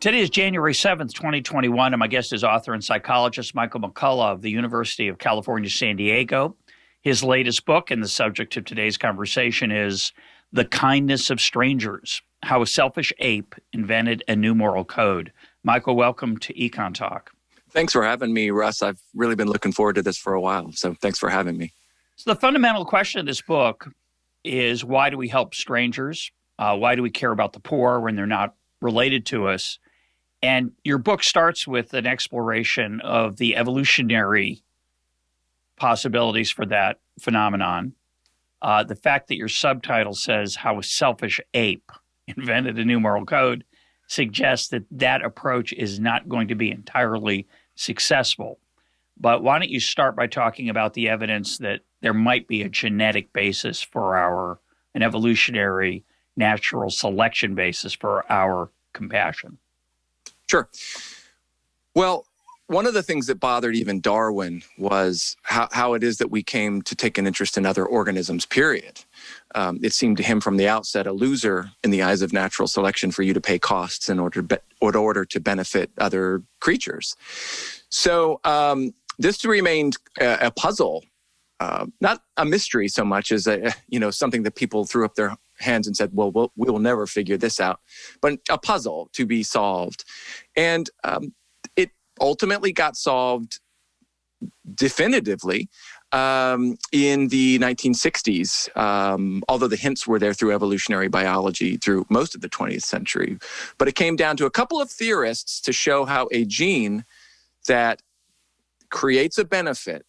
Today is January 7th, 2021, and my guest is author and psychologist Michael McCullough of the University of California, San Diego. His latest book, and the subject of today's conversation, is The Kindness of Strangers, How a Selfish Ape Invented a New Moral Code. Michael, welcome to Econtalk. Thanks for having me, Russ. I've really been looking forward to this for a while, so thanks for having me. So the fundamental question of this book is, why do we help strangers? Why do we care about the poor when they're not related to us? And your book starts with an exploration of the evolutionary possibilities for that phenomenon. The fact that your subtitle says How a Selfish Ape Invented a New Moral Code suggests that that approach is not going to be entirely successful. But why don't you start by talking about the evidence that there might be a genetic basis for an evolutionary natural selection basis for our compassion? Sure. Well, one of the things that bothered even Darwin was how it is that we came to take an interest in other organisms, period. It seemed to him from the outset a loser in the eyes of natural selection for you to pay costs in order to benefit other creatures. So this remained a puzzle, not a mystery so much as something that people threw up their hands and said, well, we will never figure this out, but a puzzle to be solved. And it ultimately got solved definitively in the 1960s, although the hints were there through evolutionary biology through most of the 20th century. But it came down to a couple of theorists to show how a gene that creates a benefit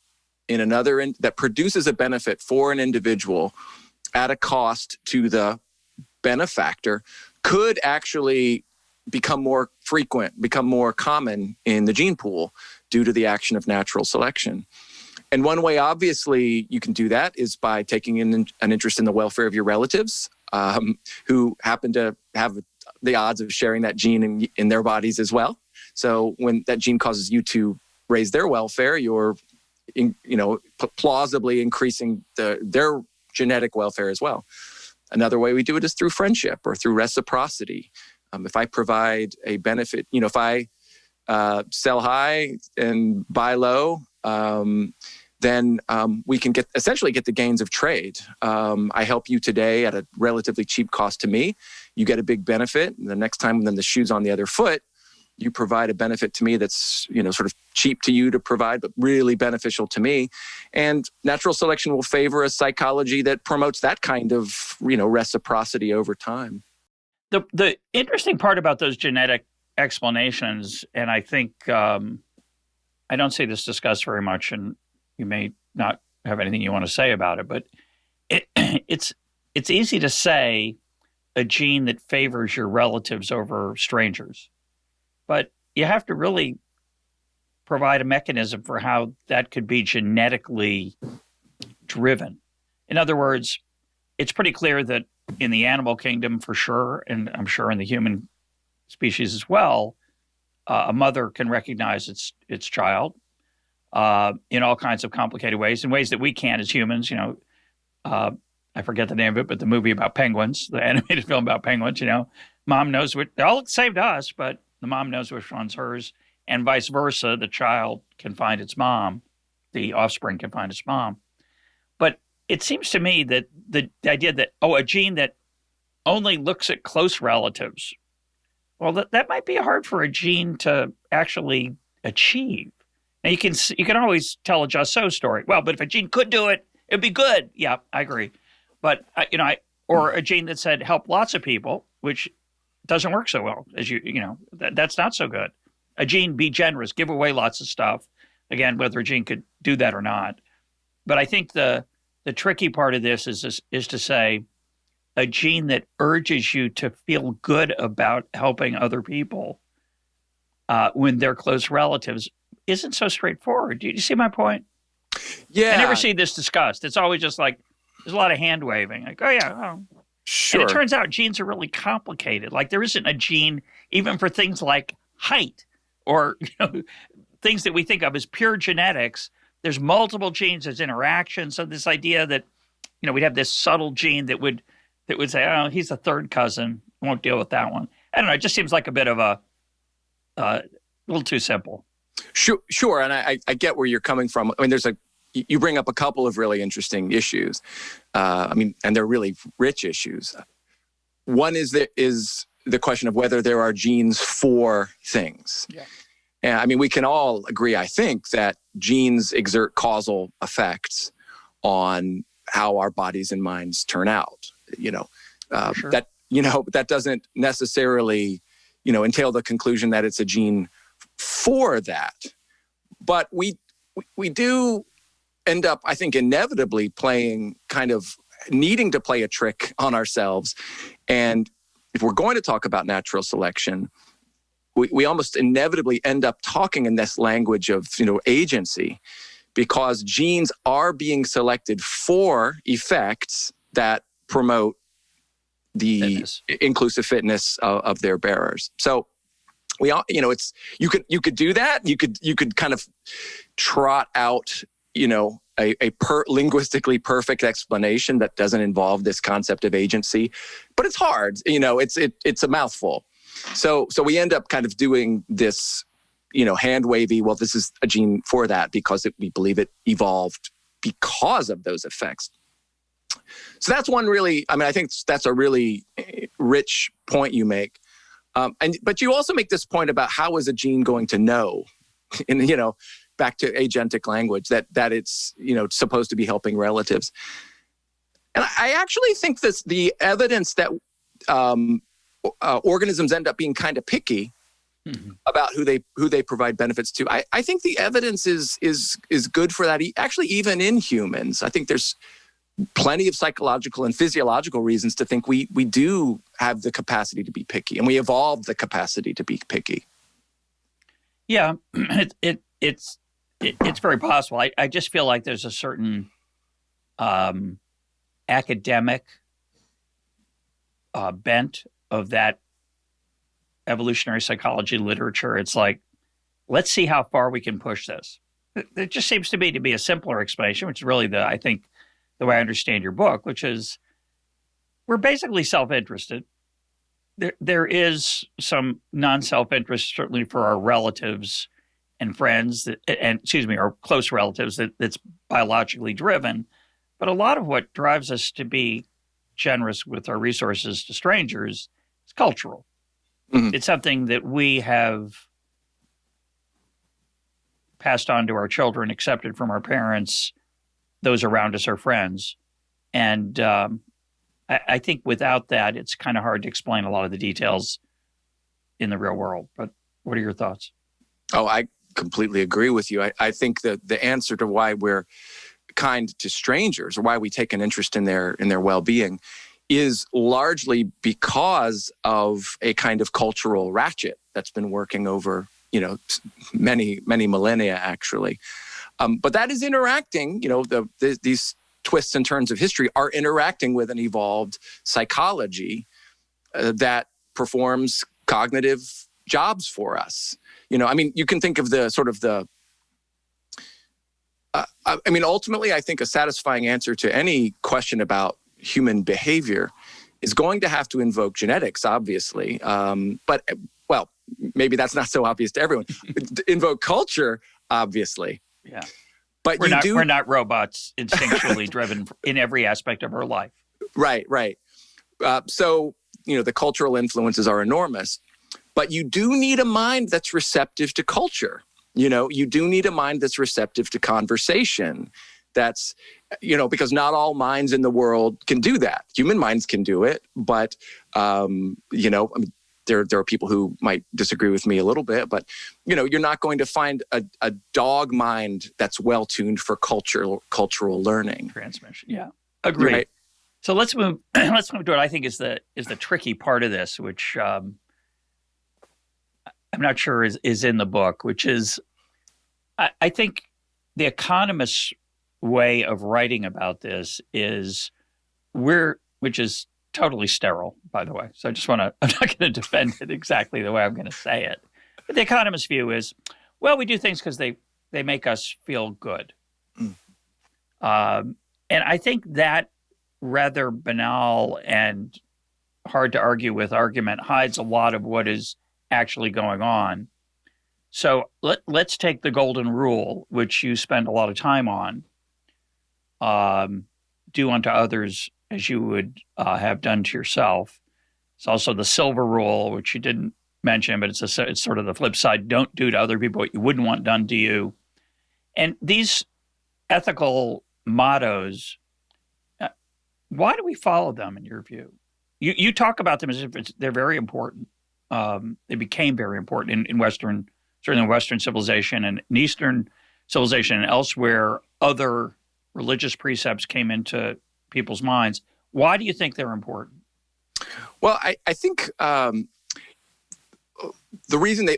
that produces a benefit for an individual at a cost to the benefactor could actually become more frequent, become more common in the gene pool due to the action of natural selection. And one way, obviously, you can do that is by taking an interest in the welfare of your relatives who happen to have the odds of sharing that gene in their bodies as well. So when that gene causes you to raise their welfare, you're plausibly increasing their genetic welfare as well. Another way we do it is through friendship or through reciprocity. If I provide a benefit, if I sell high and buy low, then we can essentially get the gains of trade. I help you today at a relatively cheap cost to me. You get a big benefit. And the next time, then the shoe's on the other foot, you provide a benefit to me that's, sort of cheap to you to provide, but really beneficial to me. And natural selection will favor a psychology that promotes that kind of, reciprocity over time. The interesting part about those genetic explanations, and I think I don't see this discussed very much, and you may not have anything you want to say about it, but it's easy to say a gene that favors your relatives over strangers. But you have to really provide a mechanism for how that could be genetically driven. In other words, it's pretty clear that in the animal kingdom for sure, and I'm sure in the human species as well, a mother can recognize its child in all kinds of complicated ways, in ways that we can't as humans. I forget the name of it, but the movie about penguins, the animated film about penguins, mom knows they all saved us, but the mom knows which one's hers, and vice versa. The child can find its mom. The offspring can find its mom. But it seems to me that the idea that, a gene that only looks at close relatives, well, that might be hard for a gene to actually achieve. Now, you can always tell a just so story. Well, but if a gene could do it, it'd be good. Yeah, I agree. But, or a gene that said help lots of people, which doesn't work so well, as that's not so good. A gene, be generous, give away lots of stuff. Again, whether a gene could do that or not. But I think the tricky part of this is to say a gene that urges you to feel good about helping other people when they're close relatives isn't so straightforward. Do you see my point? Yeah. I never see this discussed. It's always just like there's a lot of hand waving. Like, oh yeah, sure. And it turns out genes are really complicated. Like there isn't a gene even for things like height or things that we think of as pure genetics. There's multiple genes, there's interactions. So this idea that we'd have this subtle gene that would say, oh, he's a third cousin, won't deal with that one. I don't know. It just seems like a bit of a a little too simple. Sure. And I get where you're coming from. I mean, you bring up a couple of really interesting issues. And they're really rich issues. One is the question of whether there are genes for things. Yeah. And I mean, we can all agree, I think, that genes exert causal effects on how our bodies and minds turn out. Sure. That doesn't necessarily, entail the conclusion that it's a gene for that. But we do end up, I think, inevitably playing kind of needing to play a trick on ourselves. And if we're going to talk about natural selection, we almost inevitably end up talking in this language of, agency, because genes are being selected for effects that promote the fitness. Inclusive fitness of their bearers. So we all, you could do that. You could kind of trot out, a linguistically perfect explanation that doesn't involve this concept of agency, but it's hard. It's a mouthful. So we end up kind of doing this, hand wavy. Well, this is a gene for that because we believe it evolved because of those effects. So that's one really. I think that's a really rich point you make. But you also make this point about how is a gene going to know, and back to agentic language, that it's supposed to be helping relatives. And I actually think the evidence that organisms end up being kind of picky about who they provide benefits to. I think the evidence is good for that. Actually, even in humans, I think there's plenty of psychological and physiological reasons to think we do have the capacity to be picky, and we evolved the capacity to be picky. Yeah, it's very possible. I just feel like there's a certain academic bent of that evolutionary psychology literature. It's like, let's see how far we can push this. It just seems to me to be a simpler explanation, which is really I think the way I understand your book, which is we're basically self-interested. There is some non-self-interest, certainly for our relatives and friends, our close relatives, that's biologically driven. But a lot of what drives us to be generous with our resources to strangers is cultural. Mm-hmm. It's something that we have passed on to our children, accepted from our parents, those around us, our friends. And I think without that, it's kind of hard to explain a lot of the details in the real world. But what are your thoughts? Oh, I completely agree with you. I think that the answer to why we're kind to strangers, or why we take an interest in their well-being, is largely because of a kind of cultural ratchet that's been working over, many millennia, actually. But that is interacting, these twists and turns of history are interacting with an evolved psychology that performs cognitive jobs for us. You can think of ultimately, I think a satisfying answer to any question about human behavior is going to have to invoke genetics, obviously. But maybe that's not so obvious to everyone. Invoke culture, obviously. Yeah. But we're not robots instinctually driven in every aspect of our life. Right. So, the cultural influences are enormous, but you do need a mind that's receptive to culture. You do need a mind that's receptive to conversation. That's, because not all minds in the world can do that. Human minds can do it, but, there are people who might disagree with me a little bit, but, you're not going to find a dog mind that's well-tuned for cultural learning. Transmission. Yeah. Agree. Right. So let's move to what I think is the tricky part of this, which I'm not sure is in the book, which is, I think the economist's way of writing about this is which is totally sterile, by the way. So I'm not going to defend it exactly the way I'm going to say it. But the economist's view is, well, we do things because they make us feel good. Mm. And I think that rather banal and hard to argue with argument hides a lot of what is actually going on So let's take the golden rule, which you spend a lot of time on. Do unto others as you would have done to yourself. It's also the silver rule, which you didn't mention, but it's sort of the flip side. Don't do to other people what you wouldn't want done to you. And these ethical mottos, why do we follow them in your view? You talk about them as if they're very important. They became very important in Western, certainly in Western civilization and in Eastern civilization and elsewhere. Other religious precepts came into people's minds. Why do you think they're important? Well, I think the reason they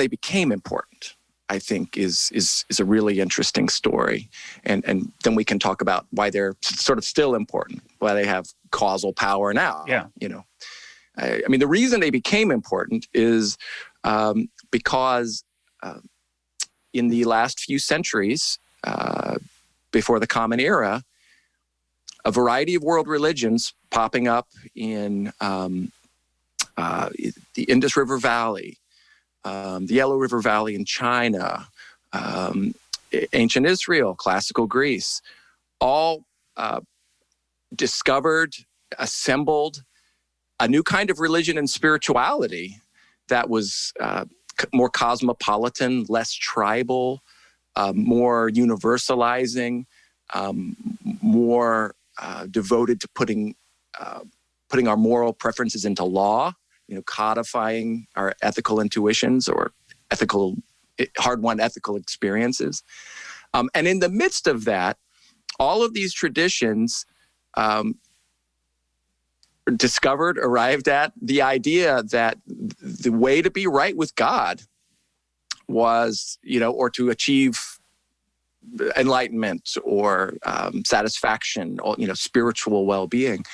became important, I think, is a really interesting story, and then we can talk about why they're sort of still important, why they have causal power now. Yeah, I mean, the reason they became important is because in the last few centuries, before the Common Era, a variety of world religions popping up in the Indus River Valley, the Yellow River Valley in China, ancient Israel, classical Greece, all discovered, assembled a new kind of religion and spirituality that was more cosmopolitan, less tribal, more universalizing, more devoted to putting our moral preferences into law, codifying our ethical intuitions or hard-won ethical experiences. And in the midst of that, all of these traditions arrived at the idea that the way to be right with God was, or to achieve enlightenment or satisfaction, or spiritual well-being,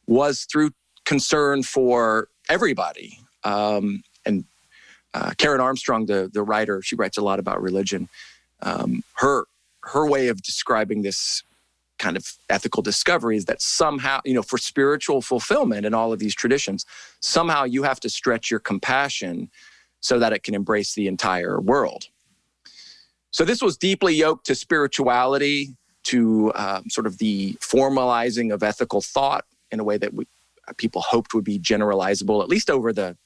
was through concern for everybody. And Karen Armstrong, the writer, she writes a lot about religion. Her way of describing this kind of ethical discovery is that somehow, for spiritual fulfillment in all of these traditions, somehow you have to stretch your compassion so that it can embrace the entire world. So this was deeply yoked to spirituality, to sort of the formalizing of ethical thought in a way that people hoped would be generalizable, at least over the,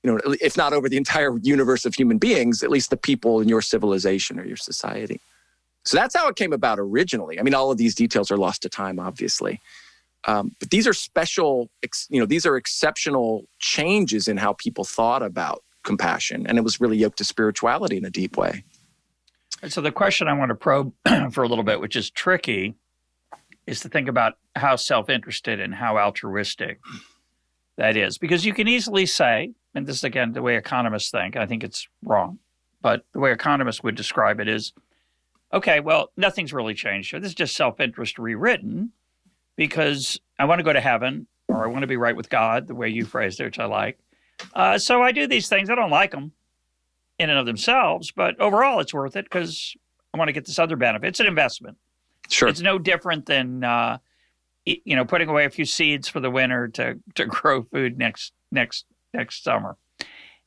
if not over the entire universe of human beings, at least the people in your civilization or your society. So that's how it came about originally. I mean, all of these details are lost to time, obviously. But these are these are exceptional changes in how people thought about compassion. And it was really yoked to spirituality in a deep way. And so the question I want to probe for a little bit, which is tricky, is to think about how self-interested and how altruistic that is. Because you can easily say, and this is, again, the way economists think, I think it's wrong, but the way economists would describe it is, okay, well, nothing's really changed here. This is just self-interest rewritten because I want to go to heaven or I want to be right with God, the way you phrased it, which I like. So I do these things. I don't like them in and of themselves, but overall it's worth it because I want to get this other benefit. It's an investment. Sure. It's no different than, putting away a few seeds for the winter to grow food next summer.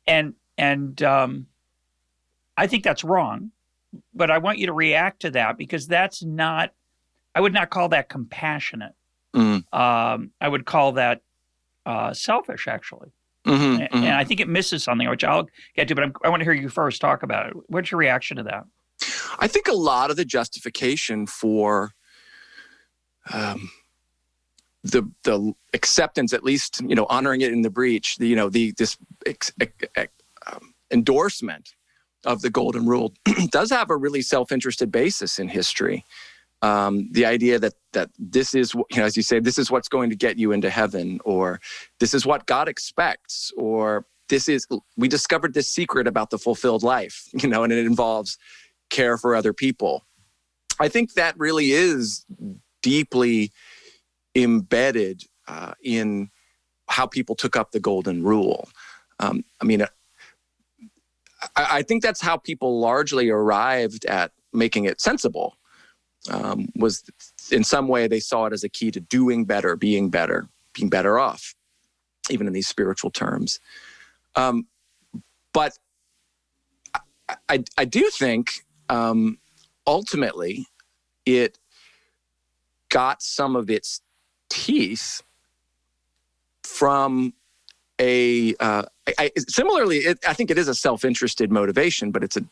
And I think that's wrong. But I want you to react to that because I would not call that compassionate. I would call that selfish, actually. And I think it misses something, which I'll get to, but I want to hear you first talk about it. What's your reaction to that? I think a lot of the justification for the acceptance, at least, honoring it in the breach, this endorsement of the golden rule does have a really self-interested basis in history. The idea that this is, as you say, this is what's going to get you into heaven, or this is what God expects, or we discovered this secret about the fulfilled life, and it involves care for other people. I think that really is deeply embedded in how people took up the golden rule. I think that's how people largely arrived at making it sensible. Was in some way they saw it as a key to doing better, being better off, even in these spiritual terms. But I do think ultimately it got some of its teeth from similarly, I think it is a self-interested motivation, but it's an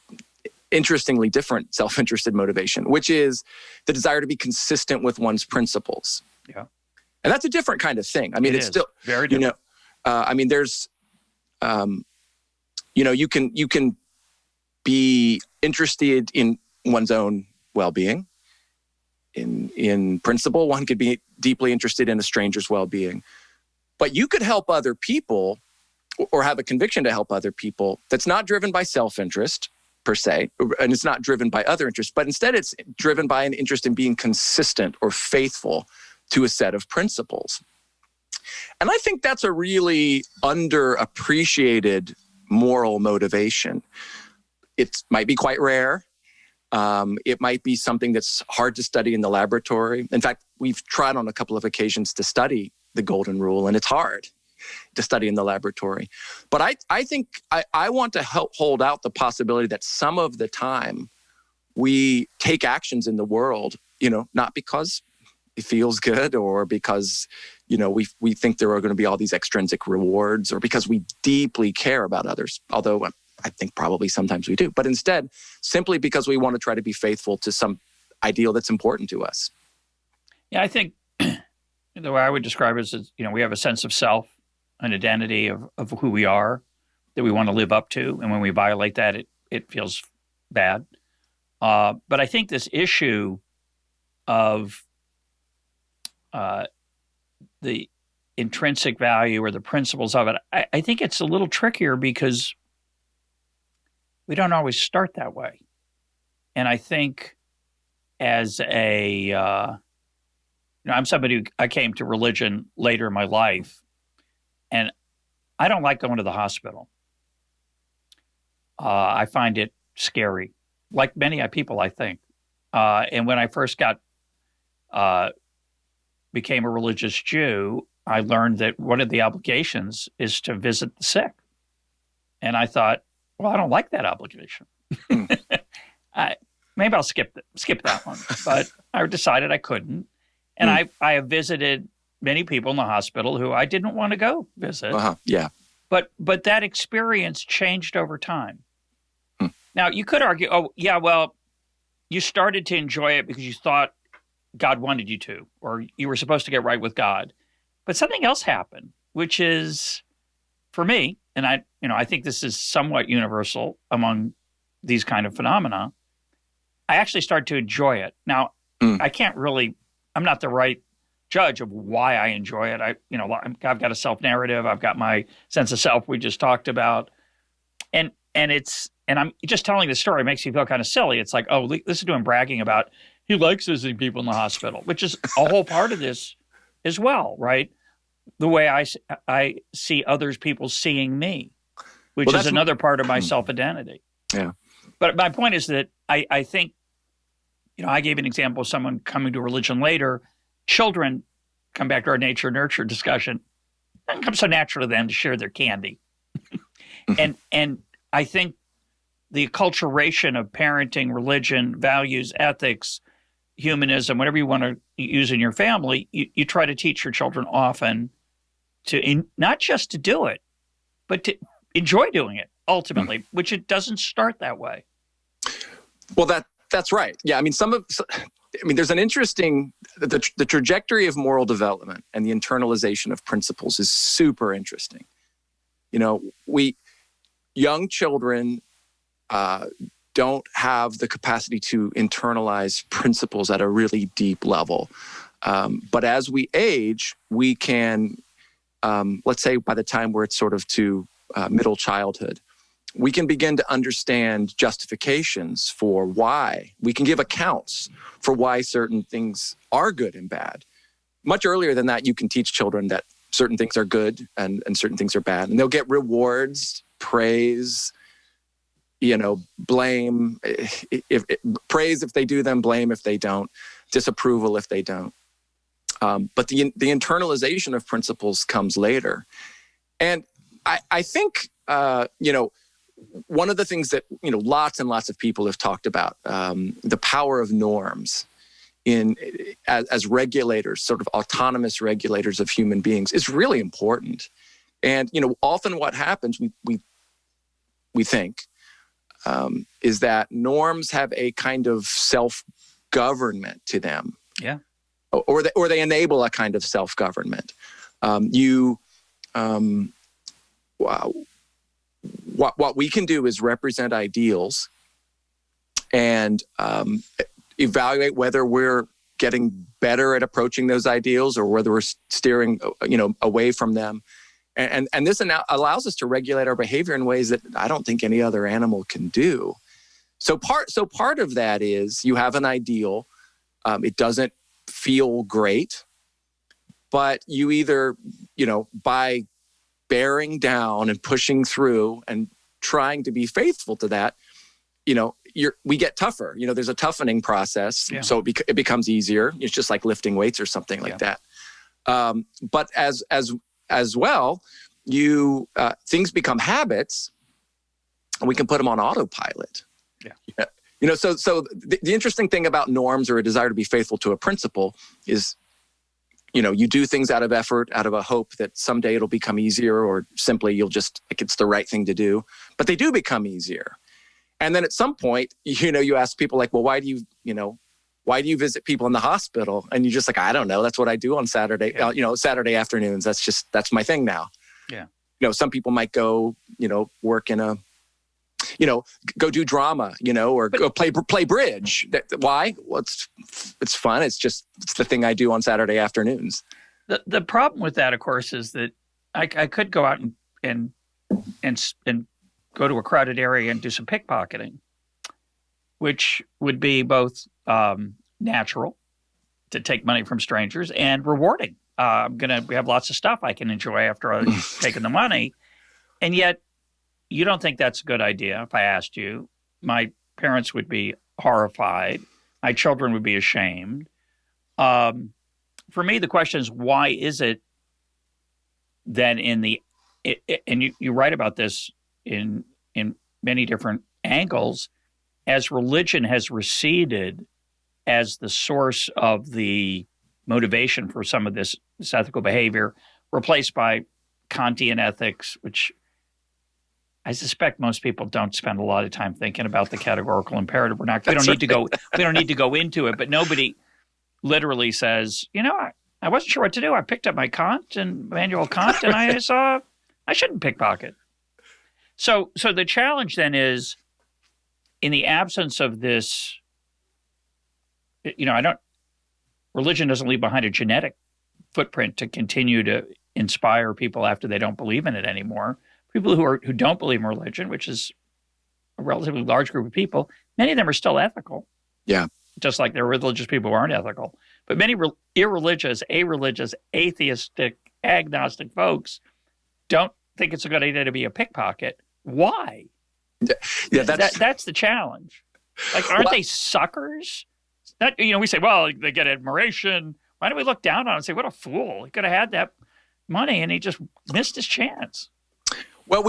interestingly different self-interested motivation, which is the desire to be consistent with one's principles. Yeah. And that's a different kind of thing. I mean, it's still very different. I mean, there's, you can be interested in one's own well-being. In principle, one could be deeply interested in a stranger's well-being. But you could help other people or have a conviction to help other people that's not driven by self-interest per se, and it's not driven by other interests, but instead it's driven by an interest in being consistent or faithful to a set of principles. And I think that's a really underappreciated moral motivation. It might be quite rare. It might be something that's hard to study in the laboratory. In fact, we've tried on a couple of occasions to study the golden rule, and it's hard to study in the laboratory. But I think I want to help hold out the possibility that some of the time we take actions in the world, not because it feels good or because, we think there are going to be all these extrinsic rewards or because we deeply care about others, although I think probably sometimes we do, but instead simply because we want to try to be faithful to some ideal that's important to us. Yeah, I think the way I would describe it is, we have a sense of self, an identity of who we are that we want to live up to. And when we violate that, it feels bad. But I think this issue of the intrinsic value or the principles of it, I think it's a little trickier because we don't always start that way. And I think as I'm somebody who I came to religion later in my life, and I don't like going to the hospital. I find it scary, like many people, I think. And when I first became a religious Jew, I learned that one of the obligations is to visit the sick. And I thought, well, I don't like that obligation. Maybe I'll skip that one. But I decided I couldn't. And I have visited many people in the hospital who I didn't want to go visit. Yeah. But that experience changed over time. Now, you could argue, well, you started to enjoy it because you thought God wanted you to, or you were supposed to get right with God. But something else happened, which is, for me, and I think this is somewhat universal among these kind of phenomena, I actually started to enjoy it. Now, I'm not the right judge of why I enjoy it. I've got a self-narrative. I've got my sense of self we just talked about. And I'm just telling the story makes you feel kind of silly. It's like, oh, listen to him bragging about he likes visiting people in the hospital, which is a whole part of this as well, right? The way I see people seeing me, which is another part of my self-identity. Yeah. But my point is that I think, I gave an example of someone coming to religion later. Children, come back to our nature-nurture discussion, it doesn't come so natural to them to share their candy. And I think the acculturation of parenting, religion, values, ethics, humanism, whatever you want to use in your family, you try to teach your children often not just to do it, but to enjoy doing it ultimately, which it doesn't start that way. Well, that's right. Yeah, there's an interesting, the trajectory of moral development and the internalization of principles is super interesting. Young children don't have the capacity to internalize principles at a really deep level. But as we age, we can, let's say by the time we're sort of to middle childhood, we can begin to understand justifications for why. We can give accounts for why certain things are good and bad. Much earlier than that, you can teach children that certain things are good and certain things are bad. And they'll get rewards, praise, blame. Praise if they do them, blame if they don't, disapproval if they don't. But the internalization of principles comes later. And I think, one of the things that, lots and lots of people have talked about, the power of norms as regulators, sort of autonomous regulators of human beings, is really important. And, often what happens, we think, is that norms have a kind of self-government to them. Yeah. Or they enable a kind of self-government. What we can do is represent ideals and evaluate whether we're getting better at approaching those ideals or whether we're steering, away from them. And this allows us to regulate our behavior in ways that I don't think any other animal can do. So part of that is you have an ideal. It doesn't feel great, but you either, by bearing down and pushing through and trying to be faithful to that, we get tougher. There's a toughening process, so it becomes easier. It's just like lifting weights or something like that. But as well, things become habits, and we can put them on autopilot. Yeah. So the interesting thing about norms or a desire to be faithful to a principle is, you do things out of effort, out of a hope that someday it'll become easier, or simply you'll just, it's the right thing to do. But they do become easier. And then at some point, you ask people like, well, why do you visit people in the hospital? And you're just like, I don't know. That's what I do on Saturday, Saturday afternoons. That's my thing now. Yeah. Some people might go, work in go do drama, or go play bridge. Why? Well, it's fun. It's the thing I do on Saturday afternoons. The problem with that, of course, is that I could go out and go to a crowded area and do some pickpocketing, which would be both natural to take money from strangers and rewarding. I'm going to have lots of stuff I can enjoy after I've taken the money. And yet, you don't think that's a good idea. If I asked you, my parents would be horrified. My children would be ashamed. For me, the question is, why is it that and you write about this in many different angles, as religion has receded as the source of the motivation for some of this ethical behavior, replaced by Kantian ethics, which I suspect most people don't spend a lot of time thinking about the categorical imperative. We don't need to go into it, but nobody literally says, I wasn't sure what to do. I picked up my Immanuel Kant, and I saw I shouldn't pickpocket. So the challenge then is, in the absence of this, religion doesn't leave behind a genetic footprint to continue to inspire people after they don't believe in it anymore. People who don't believe in religion, which is a relatively large group of people, many of them are still ethical. Yeah. Just like there are religious people who aren't ethical. But many irreligious, areligious, atheistic, agnostic folks don't think it's a good idea to be a pickpocket. Why? Yeah, that's the challenge. Like, aren't they suckers? We say, well, they get admiration. Why do we look down on him and say, what a fool? He could have had that money and he just missed his chance. Well,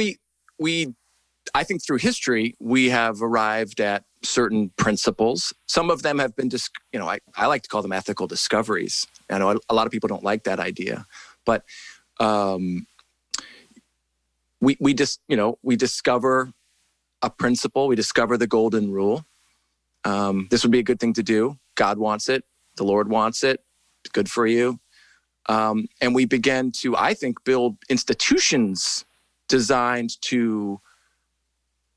I think through history, we have arrived at certain principles. Some of them have been, I like to call them ethical discoveries. I know a lot of people don't like that idea, but we discover a principle. We discover the golden rule. This would be a good thing to do. God wants it. The Lord wants it. It's good for you. And we begin to, I think, build institutions designed to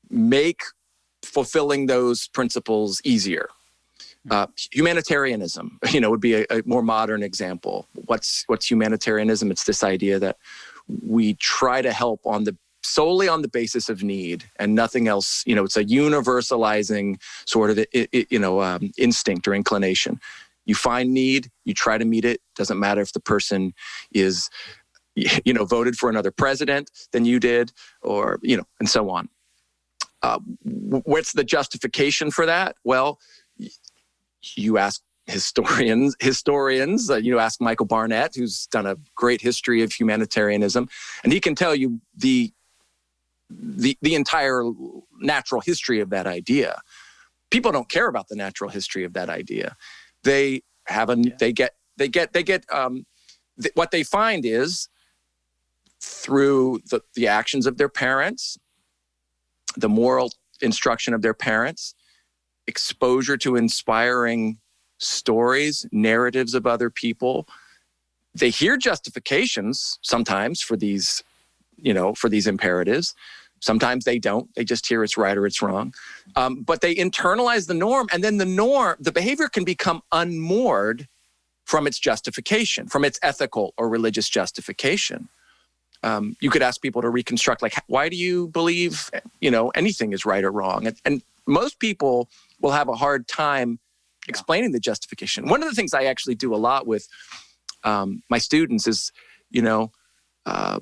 make fulfilling those principles easier. Humanitarianism, would be a more modern example. What's humanitarianism? It's this idea that we try to help solely on the basis of need and nothing else. It's a universalizing sort of, instinct or inclination. You find need, you try to meet it. Doesn't matter if the person is, voted for another president than you did, or, and so on. What's the justification for that? Well, you ask historians, you ask Michael Barnett, who's done a great history of humanitarianism, and he can tell you the the entire natural history of that idea. People don't care about the natural history of that idea. They have what they find is through the actions of their parents, the moral instruction of their parents, exposure to inspiring stories, narratives of other people. They hear justifications sometimes for these imperatives. Sometimes they don't. They just hear it's right or it's wrong. But they internalize the norm, and then the behavior can become unmoored from its justification, from its ethical or religious justification. You could ask people to reconstruct, like, why do you believe, anything is right or wrong? And most people will have a hard time explaining the justification. One of the things I actually do a lot with my students is, I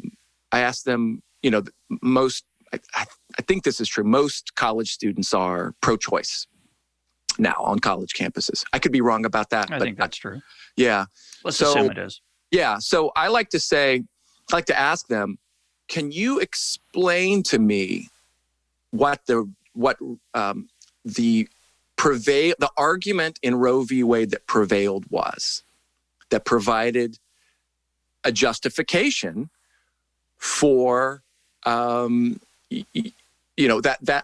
ask them, I think this is true. Most college students are pro-choice now on college campuses. I could be wrong about that. I think that's true. Yeah. Let's assume it is. Yeah. So I like to ask them, can you explain to me what the argument in Roe v. Wade that prevailed was, that provided a justification for that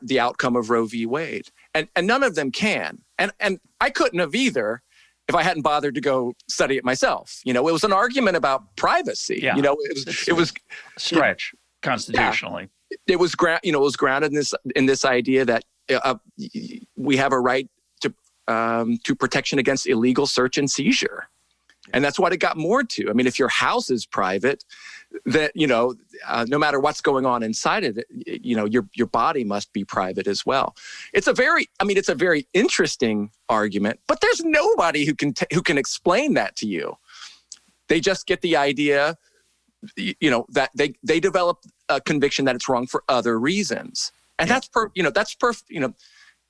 the outcome of Roe v. Wade, and none of them can, and I couldn't have either if I hadn't bothered to go study it myself. It was an argument about privacy. Yeah. It was stretch constitutionally. Yeah. It was grounded in this idea that we have a right to protection against illegal search and seizure. And that's what it got more to. I mean, if your house is private, that no matter what's going on inside of it, your body must be private as well. It's a very interesting argument, but there's nobody who can explain that to you. They just get the idea, that they develop a conviction that it's wrong for other reasons, and that's perfect.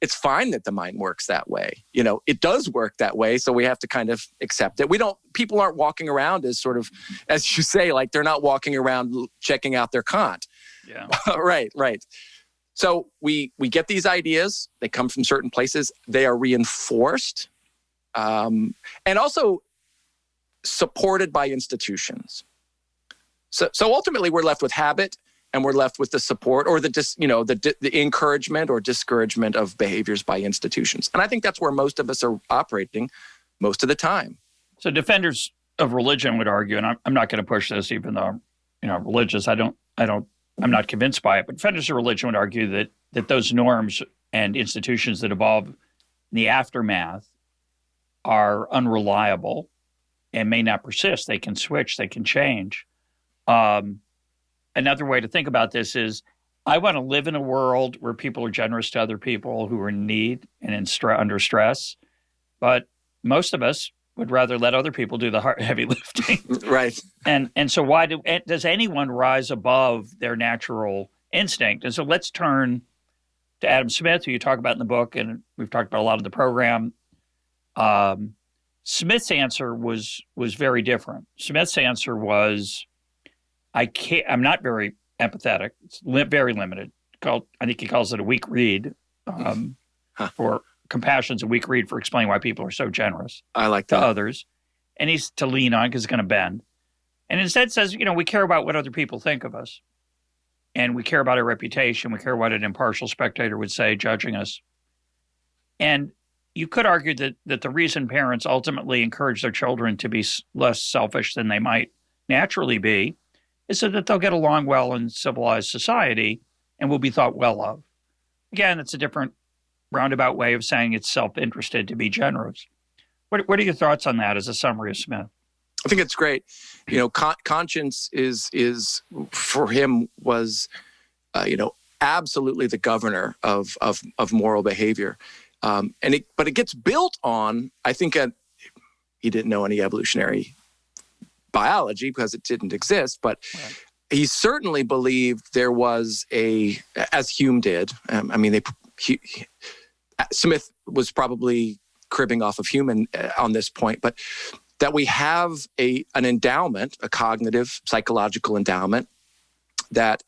It's fine that the mind works that way. It does work that way. So we have to kind of accept it. People aren't walking around as sort of, as you say, like they're not walking around checking out their Kant. Yeah. Right. So we get these ideas. They come from certain places. They are reinforced and also supported by institutions. So ultimately we're left with habit, and we're left with the support or the encouragement or discouragement of behaviors by institutions. And I think that's where most of us are operating most of the time. So defenders of religion would argue, and I'm not going to push this, even though religious, I'm not convinced by it. But defenders of religion would argue that those norms and institutions that evolve in the aftermath are unreliable and may not persist. They can switch. They can change. Another way to think about this is, I want to live in a world where people are generous to other people who are in need and under stress. But most of us would rather let other people do the heavy lifting. Right. And so why does anyone rise above their natural instinct? And so let's turn to Adam Smith, who you talk about in the book, and we've talked about a lot of the program. Smith's answer was very different. Smith's answer was, I'm not very empathetic. It's very limited. I think he calls it a weak read. For compassion's a weak read for explaining why people are so generous. I like that. To others, and he's to lean on because it's going to bend. And instead says, we care about what other people think of us, and we care about our reputation. We care what an impartial spectator would say, judging us. And you could argue that the reason parents ultimately encourage their children to be less selfish than they might naturally be is so that they'll get along well in civilized society and will be thought well of. Again, it's a different roundabout way of saying it's self-interested to be generous. What are your thoughts on that as a summary of Smith? I think it's great. Conscience is for him was, absolutely the governor of moral behavior. But it gets built on, I think, he didn't know any evolutionary biology because it didn't exist, but right. He certainly believed there was as Hume did. Smith was probably cribbing off of Hume on this point, but that we have an endowment, a cognitive, psychological endowment that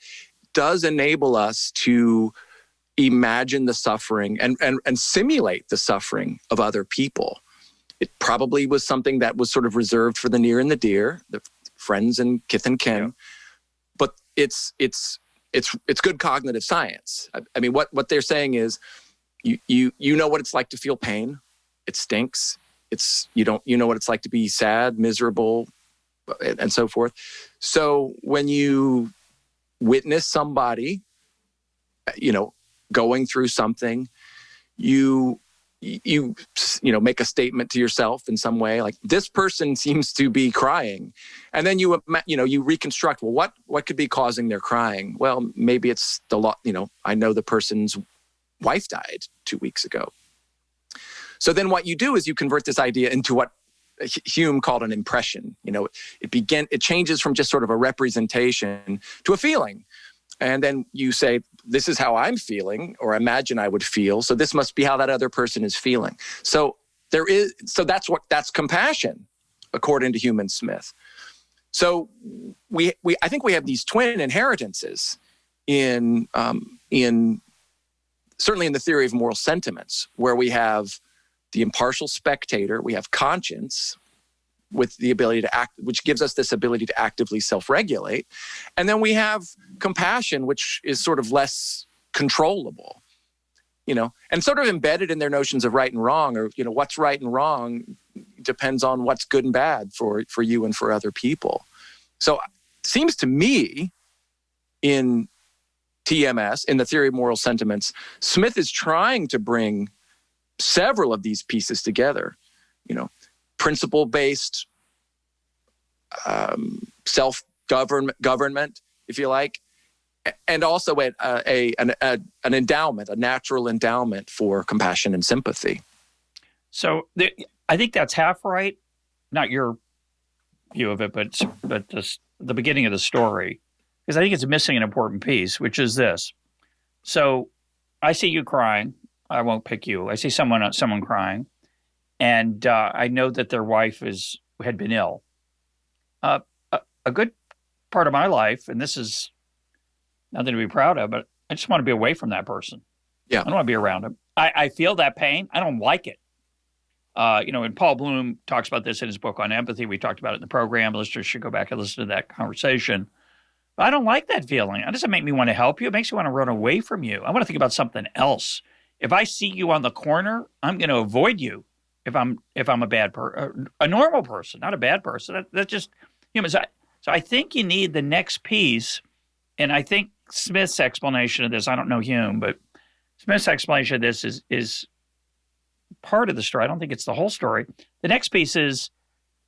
does enable us to imagine the suffering and simulate the suffering of other people. It probably was something that was sort of reserved for the near and the dear, the friends and kith and kin. Yeah. But it's good cognitive science. I mean, what they're saying is, you know what it's like to feel pain. It stinks. You know what it's like to be sad, miserable, and so forth. So when you witness somebody, going through something, you make a statement to yourself in some way, like, this person seems to be crying, and then you reconstruct, well, what could be causing their crying? Well, maybe it's the lot. I know the person's wife died 2 weeks ago. So then what you do is you convert this idea into what Hume called an impression. It changes from just sort of a representation to a feeling. And then you say, this is how I'm feeling, or imagine I would feel. So this must be how that other person is feeling. So that's compassion, according to Hume and Smith. So I think we have these twin inheritances in certainly in the theory of moral sentiments, where we have the impartial spectator, we have conscience with the ability to act, which gives us this ability to actively self-regulate. And then we have compassion, which is sort of less controllable, and sort of embedded in their notions of right and wrong, or, what's right and wrong depends on what's good and bad for you and for other people. So it seems to me in TMS, in the theory of moral sentiments, Smith is trying to bring several of these pieces together, principle-based self-government, if you like, and also an endowment, a natural endowment for compassion and sympathy. So I think that's half right, not your view of it, but the beginning of the story, because I think it's missing an important piece, which is this. So I see you crying. I won't pick you. I see someone crying, and I know that their wife had been ill. A good part of my life, and this is nothing to be proud of, but I just want to be away from that person. Yeah, I don't want to be around him. I feel that pain. I don't like it. And Paul Bloom talks about this in his book on empathy. We talked about it in the program. Listeners should go back and listen to that conversation. But I don't like that feeling. It doesn't make me want to help you. It makes me want to run away from you. I want to think about something else. If I see you on the corner, I'm going to avoid you. If I'm a bad a normal person, not a bad person. That's just human. So I think you need the next piece, and I think Smith's explanation of this, I don't know Hume, but Smith's explanation of this is part of the story. I don't think it's the whole story. The next piece is,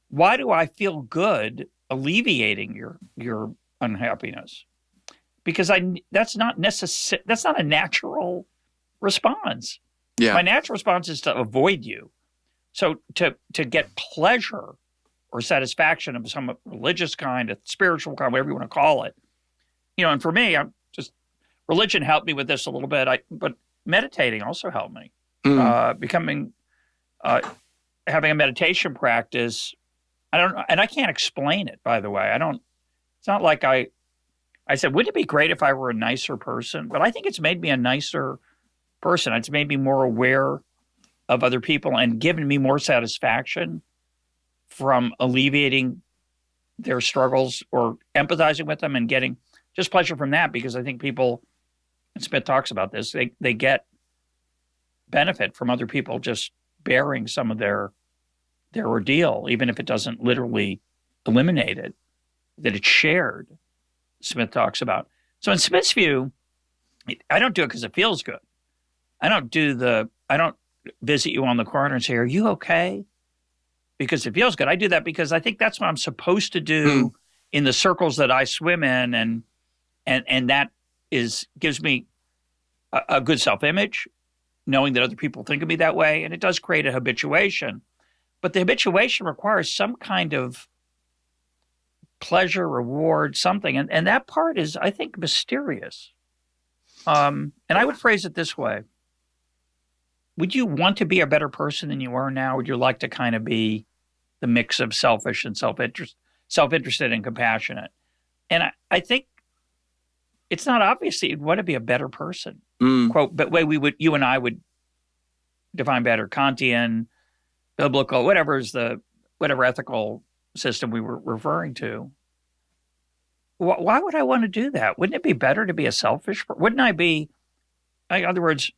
why do I feel good alleviating your unhappiness? Because that's not a natural response. Yeah. My natural response is to avoid you. So to get pleasure or satisfaction of some religious kind, a spiritual kind, whatever you want to call it, and for me, religion helped me with this a little bit. But meditating also helped me. Having a meditation practice. I can't explain it, by the way. It's not like I said, wouldn't it be great if I were a nicer person? But I think it's made me a nicer person. It's made me more aware of other people and given me more satisfaction from alleviating their struggles or empathizing with them and getting just pleasure from that, because I think people, and Smith talks about this, they get benefit from other people just bearing some of their ordeal, even if it doesn't literally eliminate it, that it's shared, Smith talks about. So in Smith's view, I don't do it because it feels good. I don't visit you on the corner and say, are you okay? Because it feels good. I do that because I think that's what I'm supposed to do in the circles that I swim in, and that gives me a good self-image, knowing that other people think of me that way, and it does create a habituation. But the habituation requires some kind of pleasure, reward, something, and that part is, I think, mysterious. And I would phrase it this way. Would you want to be a better person than you are now? Would you like to kind of be the mix of selfish and self-interested and compassionate? And I think it's not obvious that you'd want to be a better person. Mm. Quote, but way you and I would define better, Kantian, biblical, whatever ethical system we were referring to. Why would I want to do that? Wouldn't it be better to be a selfish? Wouldn't I be? In other words,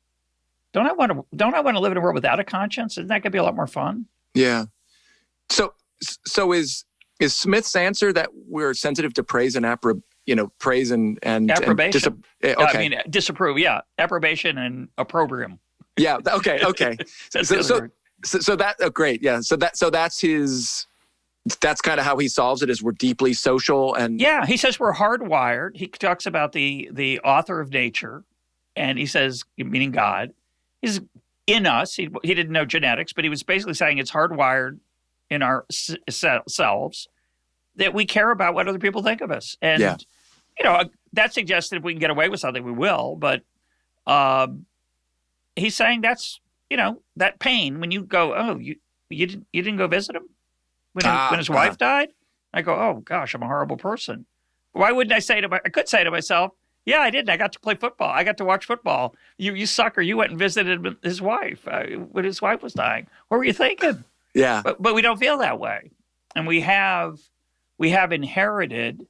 don't I want to live in a world without a conscience? Isn't that going to be a lot more fun? Yeah. So is Smith's answer that we're sensitive to praise and praise and approbation? Okay. I mean, disapprove. Yeah, approbation and opprobrium. Yeah. Okay. Okay. so that great. Yeah. So that's his. That's kind of how he solves it. Is we're deeply social and yeah. He says we're hardwired. He talks about the author of nature, and he says, meaning God, he's in us. He didn't know genetics, but he was basically saying it's hardwired in our selves that we care about what other people think of us. And that suggests that if we can get away with something, we will. But he's saying that's that pain when you go, oh, you didn't go visit him when his wife died. I go, oh gosh, I'm a horrible person. Why wouldn't I say I could say to myself, yeah, I didn't. I got to play football. I got to watch football. You sucker. You went and visited his wife when his wife was dying. What were you thinking? Yeah. But we don't feel that way. And we have inherited,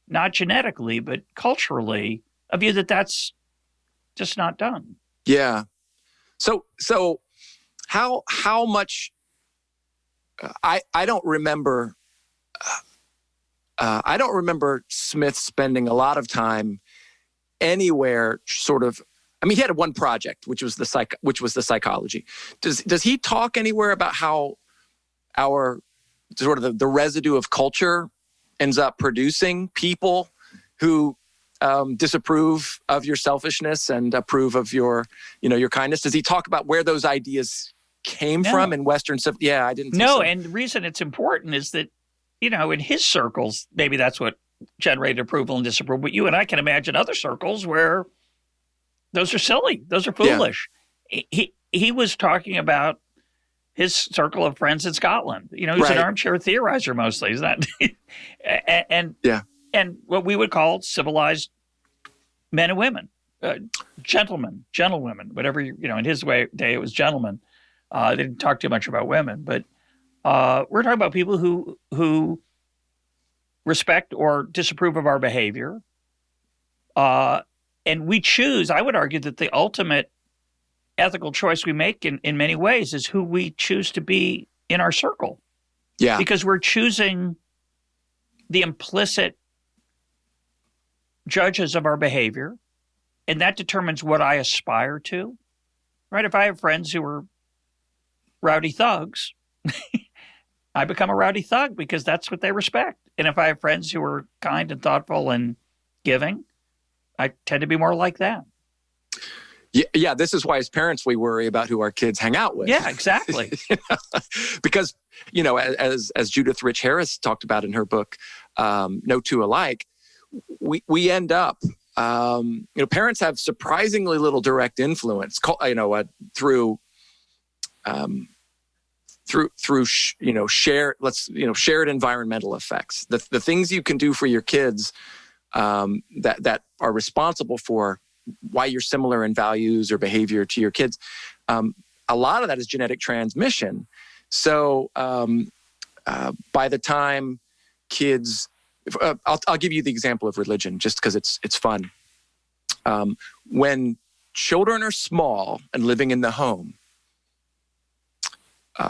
not genetically, but culturally, a view that that's just not done. Yeah. So how much I don't remember Smith spending a lot of time anywhere sort of. I mean, he had one project, which was the psychology. Does he talk anywhere about how our sort of the residue of culture ends up producing people who disapprove of your selfishness and approve of your kindness? Does he talk about where those ideas came from in Western civilization? Yeah, I didn't think so. And the reason it's important is that, in his circles, maybe that's what generated approval and disapproval. But you and I can imagine other circles where those are silly. Those are foolish. Yeah. He was talking about his circle of friends in Scotland. He's an armchair theorizer mostly, isn't that? and what we would call civilized men and women, gentlemen, gentlewomen, whatever, in his day it was gentlemen. They didn't talk too much about women, but we're talking about people who respect or disapprove of our behavior. And we choose, I would argue that the ultimate ethical choice we make in many ways is who we choose to be in our circle. Yeah. Because we're choosing the implicit judges of our behavior, and that determines what I aspire to, right? If I have friends who are rowdy thugs, I become a rowdy thug because that's what they respect. And if I have friends who are kind and thoughtful and giving, I tend to be more like that. Yeah, this is why as parents we worry about who our kids hang out with. Yeah, exactly. Because, as Judith Rich Harris talked about in her book, No Two Alike, we end up, parents have surprisingly little direct influence, through shared environmental effects. The things you can do for your kids that are responsible for why you're similar in values or behavior to your kids. A lot of that is genetic transmission. So by the time kids, I'll give you the example of religion just because it's fun. When children are small and living in the home,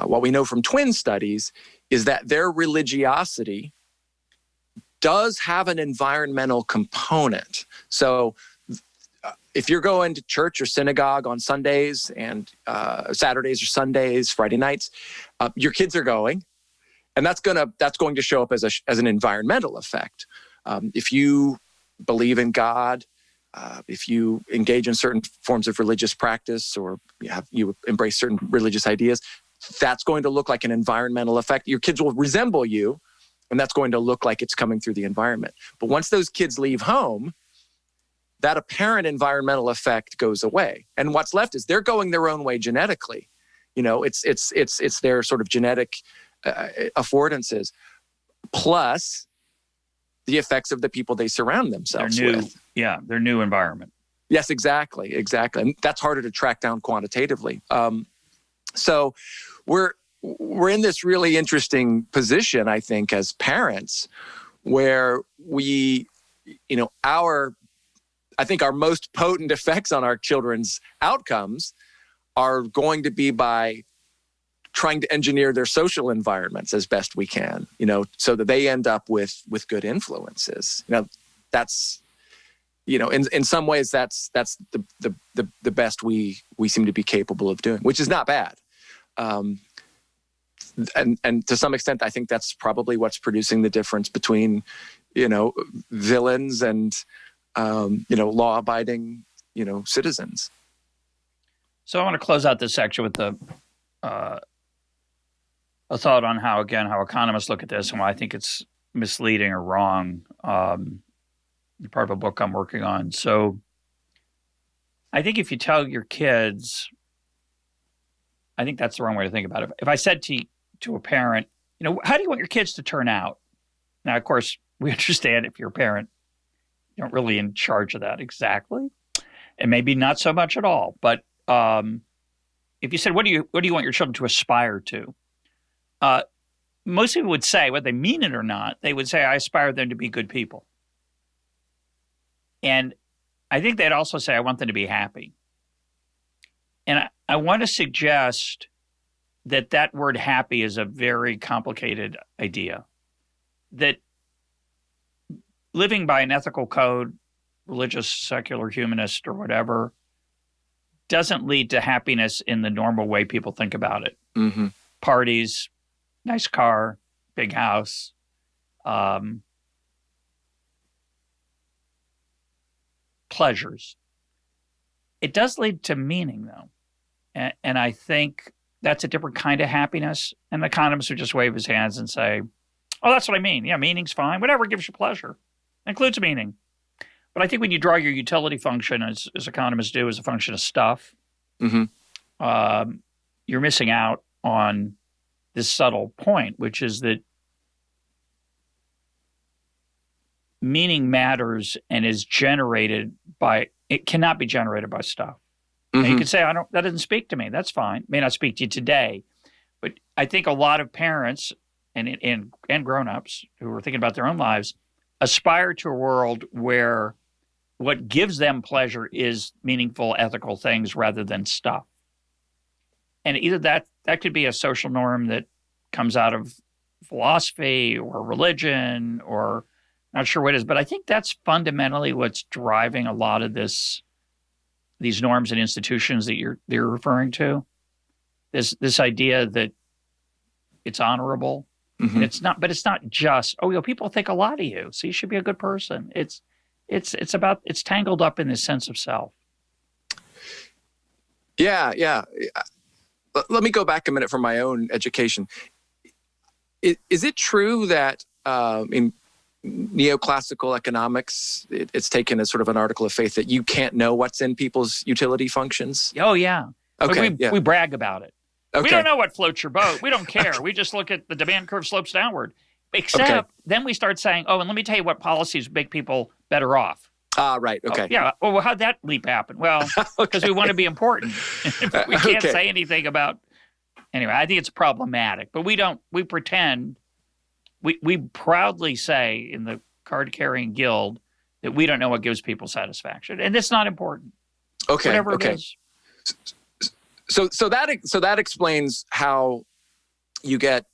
what we know from twin studies is that their religiosity does have an environmental component. So if you're going to church or synagogue on Sundays and Saturdays or Sundays, Friday nights, your kids are going, and that's going to show up as an environmental effect. If you believe in God, if you engage in certain forms of religious practice, or you embrace certain religious ideas, that's going to look like an environmental effect. Your kids will resemble you, and that's going to look like it's coming through the environment. But once those kids leave home, that apparent environmental effect goes away. And what's left is they're going their own way genetically. It's their sort of genetic affordances. Plus, the effects of the people they surround themselves with. Yeah, their new environment. Yes, exactly. And that's harder to track down quantitatively. So we're in this really interesting position, I think, as parents, where we, I think our most potent effects on our children's outcomes are going to be by trying to engineer their social environments as best we can, so that they end up with good influences. That's, in some ways that's the best we seem to be capable of doing, which is not bad. And to some extent, I think that's probably what's producing the difference between, villains and, law-abiding, citizens. So I want to close out this section with a thought on how economists look at this and why I think it's misleading or wrong. Part of a book I'm working on. So I think if you tell your kids, I think that's the wrong way to think about it. If I said to a parent, how do you want your kids to turn out? Now, of course, we understand if you're a parent, you're not really in charge of that exactly, and maybe not so much at all. But if you said, what do you want your children to aspire to? Most people would say, whether they mean it or not, they would say, I aspire them to be good people. And I think they'd also say, I want them to be happy. And I want to suggest that word happy is a very complicated idea. That living by an ethical code, religious, secular, humanist, or whatever, doesn't lead to happiness in the normal way people think about it. Mm-hmm. Parties, nice car, big house, pleasures. It does lead to meaning, though. And I think that's a different kind of happiness. And the economist would just wave his hands and say, oh, that's what I mean. Yeah, meaning's fine. Whatever gives you pleasure. Includes meaning. But I think when you draw your utility function, as economists do, as a function of stuff, mm-hmm. You're missing out on this subtle point, which is that meaning matters and is generated by, it cannot be generated by stuff. Mm-hmm. And you can say, that doesn't speak to me. That's fine. It may not speak to you today. But I think a lot of parents and grown-ups who are thinking about their own lives aspire to a world where what gives them pleasure is meaningful, ethical things rather than stuff. And either that could be a social norm that comes out of philosophy or religion or not sure what it is, but I think that's fundamentally what's driving a lot of these norms and institutions that you're referring to. This idea that it's honorable. Mm-hmm. And it's not just, people think a lot of you, so you should be a good person. It's tangled up in this sense of self. Yeah. Let me go back a minute from my own education. Is it true that in neoclassical economics, it's taken as sort of an article of faith that you can't know what's in people's utility functions? Oh, yeah. Okay. We brag about it. Okay. We don't know what floats your boat. We don't care. We just look at the demand curve slopes downward. Except then we start saying, and let me tell you what policies make people better off. Right. Okay. Oh, yeah. Well, how'd that leap happen? Well, because we want to be important. We can't say anything about. Anyway, I think it's problematic. But we pretend. We proudly say in the card-carrying guild that we don't know what gives people satisfaction, and it's not important. Okay. Whatever it is. So that explains how you get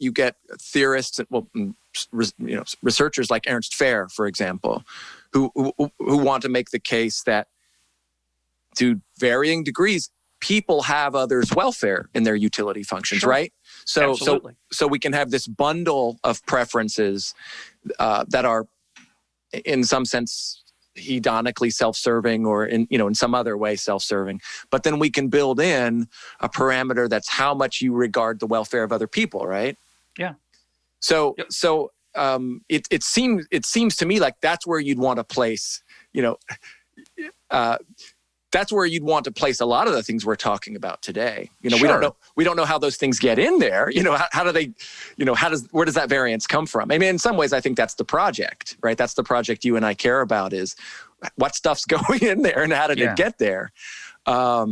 theorists, researchers like Ernst Fehr, for example, who want to make the case that to varying degrees, people have others' welfare in their utility functions, sure. right? So we can have this bundle of preferences that are, in some sense, hedonically self-serving or in some other way self-serving. But then we can build in a parameter that's how much you regard the welfare of other people, right? Yeah. So it seems to me like that's where you'd want to place, that's where you'd want to place a lot of the things we're talking about today. Sure. We don't know how those things get in there. How do they, where does that variance come from? I mean, in some ways, I think that's the project, right? That's the project you and I care about, is what stuff's going in there and how did it get there? I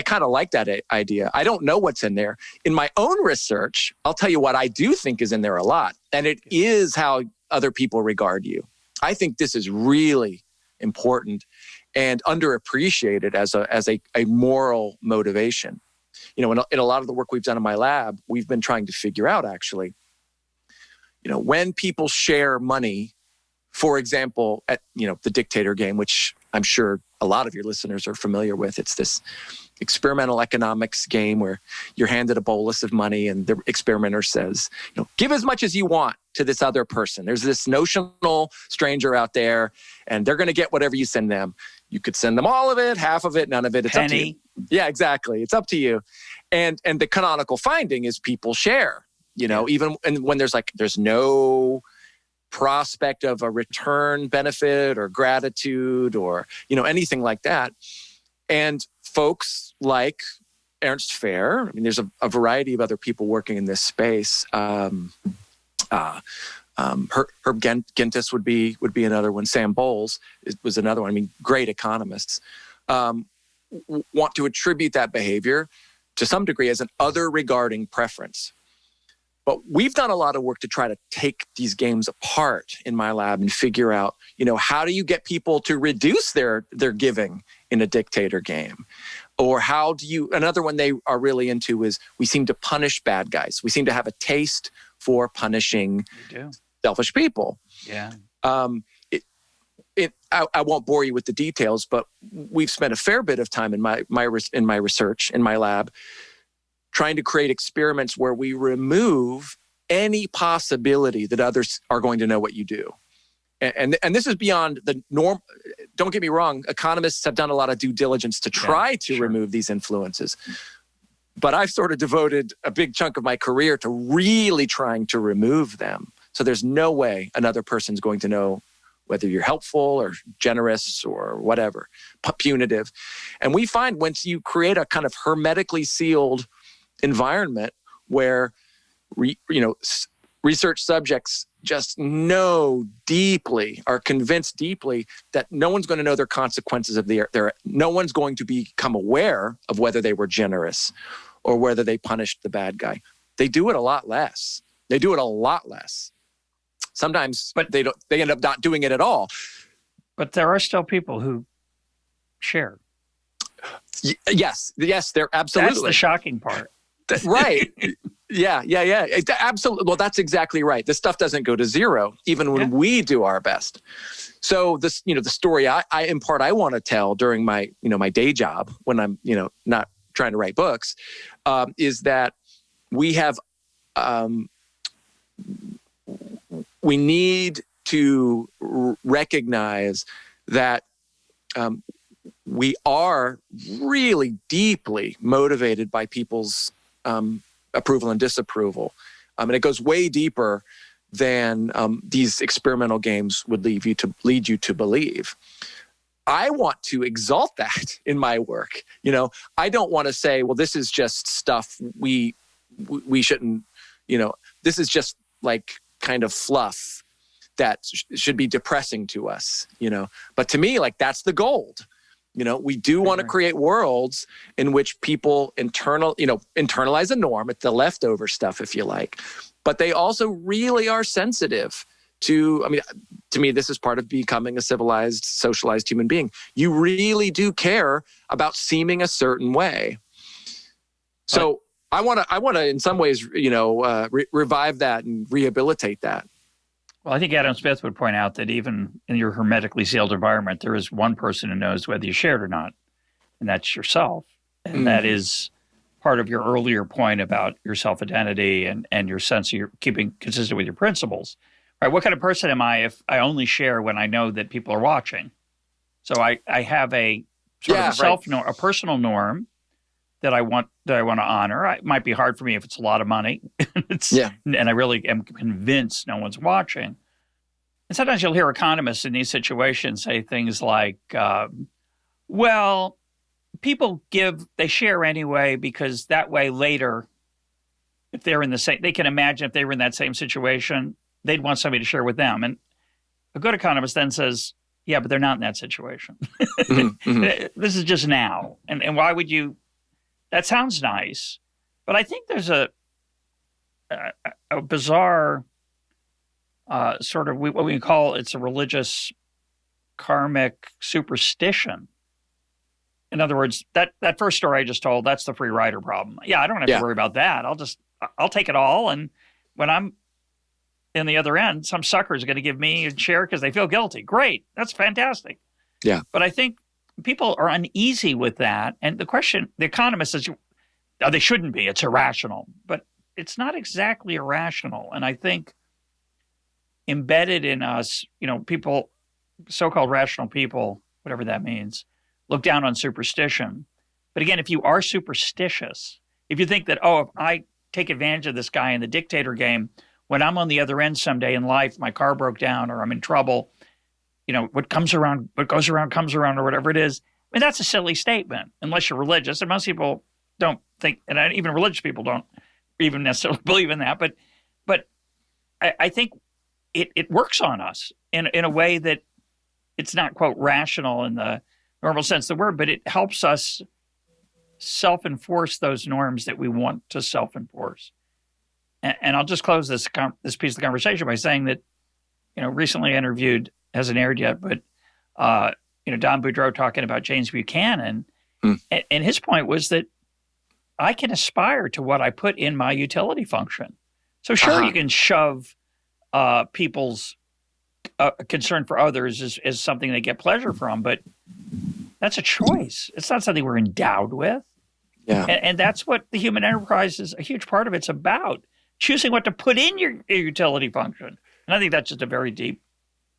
kind of like that idea. I don't know what's in there. In my own research, I'll tell you what I do think is in there a lot. And it is how other people regard you. I think this is really important and underappreciated as a moral motivation. In a lot of the work we've done in my lab, we've been trying to figure out, actually, when people share money, for example, at the dictator game, which I'm sure a lot of your listeners are familiar with. It's this experimental economics game where you're handed a bolus of money and the experimenter says, give as much as you want to this other person. There's this notional stranger out there and they're going to get whatever you send them. You could send them all of it, half of it, none of it. It's up to you. Yeah, exactly. It's up to you. And the canonical finding is people share, even when there's no prospect of a return benefit or gratitude or, anything like that. And folks like Ernst Fair, I mean, there's a variety of other people working in this space. Herb Gintis would be another one. Sam Bowles was another one. I mean, great economists want to attribute that behavior to some degree as an other regarding preference. But we've done a lot of work to try to take these games apart in my lab and figure out, how do you get people to reduce their giving in a dictator game? Or how do you, another one they are really into is we seem to punish bad guys. We seem to have a taste for punishing selfish people. Yeah. I won't bore you with the details, but we've spent a fair bit of time in my research, in my lab, trying to create experiments where we remove any possibility that others are going to know what you do. And this is beyond the norm. Don't get me wrong. Economists have done a lot of due diligence to try to remove these influences. But I've sort of devoted a big chunk of my career to really trying to remove them. So there's no way another person's going to know whether you're helpful or generous or whatever, punitive. And we find once you create a kind of hermetically sealed environment where research subjects just know deeply, are convinced deeply that no one's going to know their consequences of no one's going to become aware of whether they were generous or whether they punished the bad guy. They do it a lot less. Sometimes, but they end up not doing it at all. But there are still people who share. Yes, they're absolutely. That's the shocking part. Right. Yeah. Absolutely. Well, that's exactly right. This stuff doesn't go to zero, even when we do our best. So this, the story I want to tell during my, my day job when I'm, not trying to write books, is that we have, we need to recognize that we are really deeply motivated by people's approval and disapproval. And it goes way deeper than these experimental games would lead you to believe. I want to exalt that in my work. I don't want to say, well, this is just stuff we shouldn't, this is just like kind of fluff that should be depressing to us, But to me, like, that's the gold. We do want to create worlds in which people internalize a norm. It's the leftover stuff, if you like. But they also really are sensitive to me, this is part of becoming a civilized, socialized human being. You really do care about seeming a certain way. So I want to, in some ways, revive that and rehabilitate that. Well, I think Adam Smith would point out that even in your hermetically sealed environment, there is one person who knows whether you shared or not, and that's yourself. And that is part of your earlier point about your self-identity and your sense of your keeping consistent with your principles. Right? What kind of person am I if I only share when I know that people are watching? So I have a sort of a personal norm that I want to honor. It might be hard for me if it's a lot of money. And I really am convinced no one's watching. And sometimes you'll hear economists in these situations say things like, Well, people they share anyway, because that way later, if they're in the same, they can imagine if they were in that same situation, they'd want somebody to share with them. And a good economist then says, yeah, but they're not in that situation. This is just now. And why would you, that sounds nice, but I think there's a bizarre sort of what we call, it's a religious karmic superstition. In other words, that first story I just told, that's the free rider problem. Yeah, I don't have to worry about that. I'll take it all. And when I'm in the other end, some sucker is going to give me a share because they feel guilty. Great. That's fantastic. Yeah. But I think people are uneasy with that. And the question, the economist says, they shouldn't be. It's irrational. But it's not exactly irrational. And I think embedded in us, people, so-called rational people, whatever that means, look down on superstition. But again, if you are superstitious, if you think that, if I take advantage of this guy in the dictator game, when I'm on the other end someday in life, my car broke down or I'm in trouble, what goes around comes around, or whatever it is. I mean, that's a silly statement unless you're religious. And most people don't think, and even religious people don't even necessarily believe in that. But I think it works on us in a way that it's not, quote, rational in the normal sense of the word, but it helps us self-enforce those norms that we want to self-enforce. And I'll just close this piece of the conversation by saying that, recently interviewed, hasn't aired yet, but, Don Boudreaux talking about James Buchanan. And his point was that I can aspire to what I put in my utility function. So sure, you can shove people's concern for others as something they get pleasure from, but that's a choice. It's not something we're endowed with. Yeah. And that's what the human enterprise is, a huge part of it's about, choosing what to put in your utility function. And I think that's just a very deep,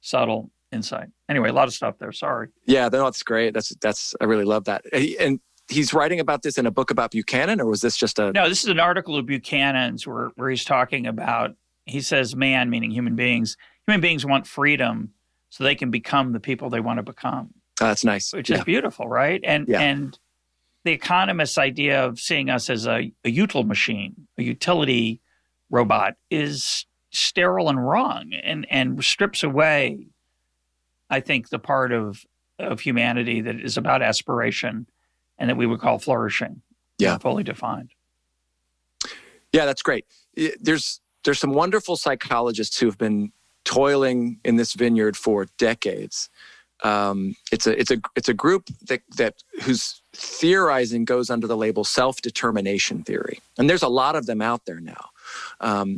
subtle insight. Anyway, a lot of stuff there. Sorry. Yeah, no, that's great. I really love that. And he's writing about this in a book about Buchanan, or was this just a... No, this is an article of Buchanan's where he's talking about, he says man, meaning human beings want freedom so they can become the people they want to become. Oh, that's nice. Which is beautiful, right? And the economist's idea of seeing us as a util machine, a utility robot, is sterile and wrong, and strips away, I think, the part of humanity that is about aspiration and that we would call flourishing. Yeah, fully defined. Yeah, that's great. There's some wonderful psychologists who have been toiling in this vineyard for decades. It's a group that whose theorizing goes under the label self-determination theory, and there's a lot of them out there now.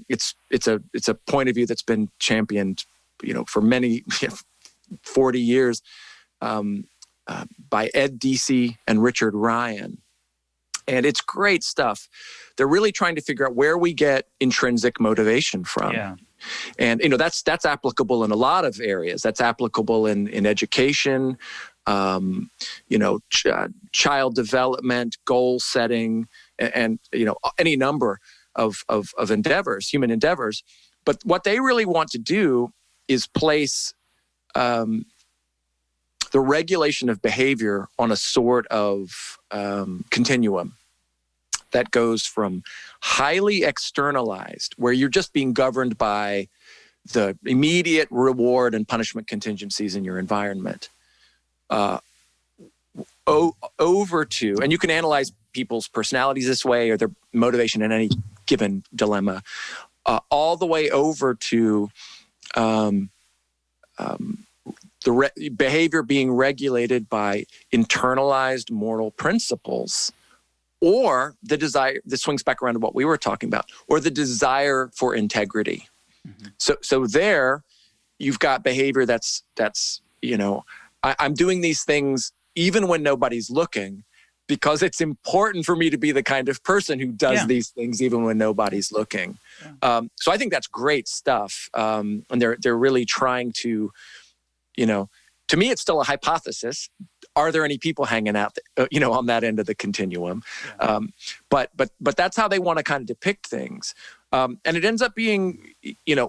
It's a point of view that's been championed, for many 40 years by Ed Deci and Richard Ryan, and it's great stuff. They're really trying to figure out where we get intrinsic motivation from. Yeah. And that's applicable in a lot of areas. That's applicable in education, child development, goal setting, and any number of endeavors, human endeavors. But what they really want to do is place the regulation of behavior on a sort of continuum that goes from highly externalized, where you're just being governed by the immediate reward and punishment contingencies in your environment, over to, and you can analyze people's personalities this way or their motivation in any given dilemma, all the way over to behavior being regulated by internalized moral principles, or the desire, this swings back around to what we were talking about, or the desire for integrity. Mm-hmm. So there you've got behavior that's I'm doing these things even when nobody's looking, because it's important for me to be the kind of person who does these things even when nobody's looking. Yeah. So I think that's great stuff. And they're really trying to, to me, it's still a hypothesis. Are there any people hanging out, on that end of the continuum? Yeah. But that's how they want to kind of depict things. And it ends up being,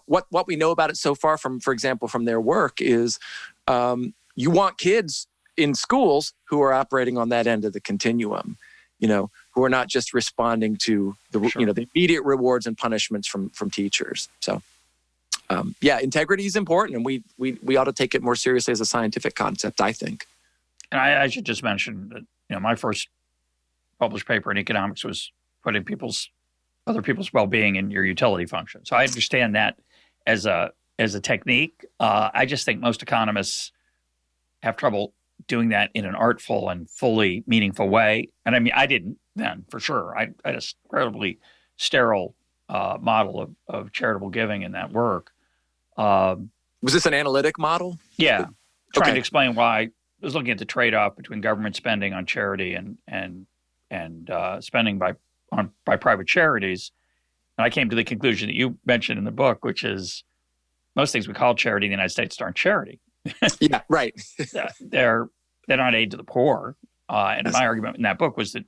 what we know about it so far from, for example, from their work is you want kids in schools who are operating on that end of the continuum, who are not just responding to the, Sure. the immediate rewards and punishments from teachers. So, integrity is important, and we ought to take it more seriously as a scientific concept, I think. And I should just mention that, my first published paper in economics was putting other people's well-being in your utility function. So I understand that as a technique. I just think most economists have trouble doing that in an artful and fully meaningful way. And I mean, I didn't then, for sure. I had an incredibly sterile model of charitable giving in that work. Was this an analytic model? Yeah. Trying to explain why I was looking at the trade-off between government spending on charity and spending by private charities. And I came to the conclusion that you mentioned in the book, which is most things we call charity in the United States aren't charity. Yeah, right. They're not aid to the poor. And my argument in that book was that,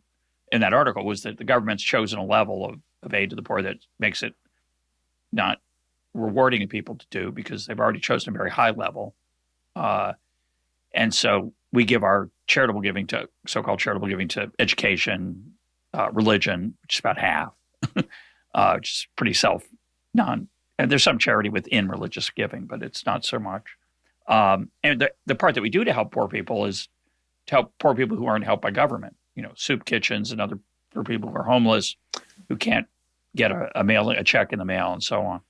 in that article, was that the government's chosen a level of aid to the poor that makes it not rewarding of people to do because they've already chosen a very high level. And so we give our charitable giving to so-called charitable giving to education, religion, which is about half, which is pretty and there's some charity within religious giving, but it's not so much. And the part that we do to help poor people is to help poor people who aren't helped by government, soup kitchens and other for people who are homeless, who can't get a check in the mail and so on.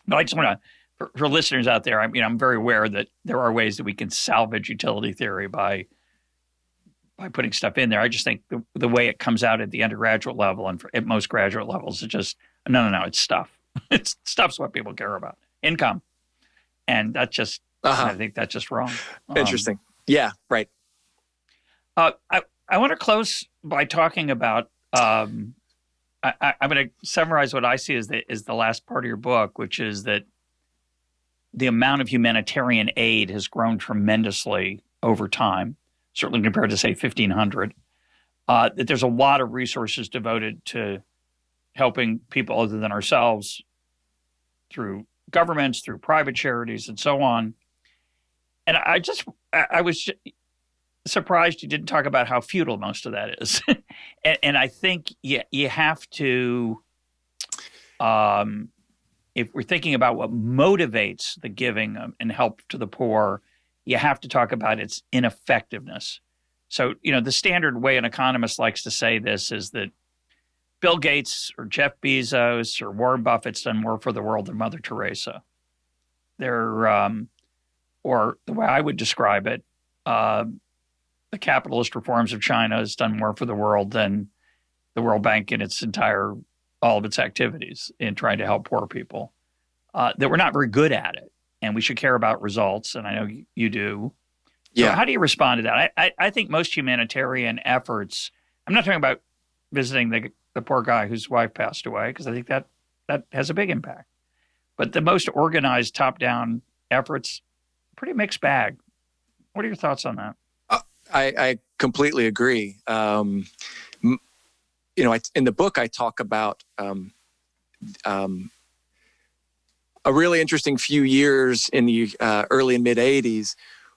But I just want to, for listeners out there, I'm very aware that there are ways that we can salvage utility theory by putting stuff in there. I just think the way it comes out at the undergraduate level and at most graduate levels is just, no, it's stuff. Stuff's what people care about. Income. And that's just, I think that's just wrong. Interesting. Yeah, right. I want to close by talking about, I'm going to summarize what I see as the last part of your book, which is that the amount of humanitarian aid has grown tremendously over time, certainly compared to, say, 1500, that there's a lot of resources devoted to helping people other than ourselves through governments, through private charities, and so on. And I was surprised you didn't talk about how futile most of that is. and I think you have to, if we're thinking about what motivates the giving and help to the poor, you have to talk about its ineffectiveness. So, the standard way an economist likes to say this is that Bill Gates or Jeff Bezos or Warren Buffett's done more for the world than Mother Teresa. They're, or the way I would describe it, the capitalist reforms of China has done more for the world than the World Bank in all of its activities in trying to help poor people. That we're not very good at it, and we should care about results, and I know you do. Yeah. So how do you respond to that? I think most humanitarian efforts, I'm not talking about visiting the poor guy whose wife passed away, because I think that has a big impact. But the most organized top-down efforts, pretty mixed bag. What are your thoughts on that? I completely agree. In the book, I talk about a really interesting few years in the early and mid 80s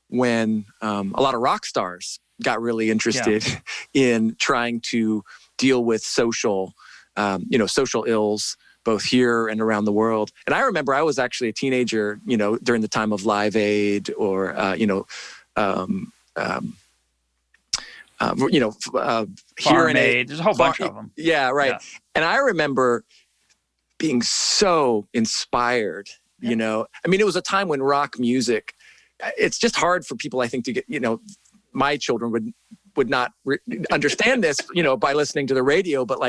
when a lot of rock stars got really interested in trying to deal with social ills, both here and around the world. And I remember I was actually a teenager, during the time of Live Aid or, Farm Aid. There's a whole bunch of them. Yeah, right. Yeah. And I remember being so inspired, it was a time when rock music, it's just hard for people, I think, to get, my children would not understand this, by listening to the radio, but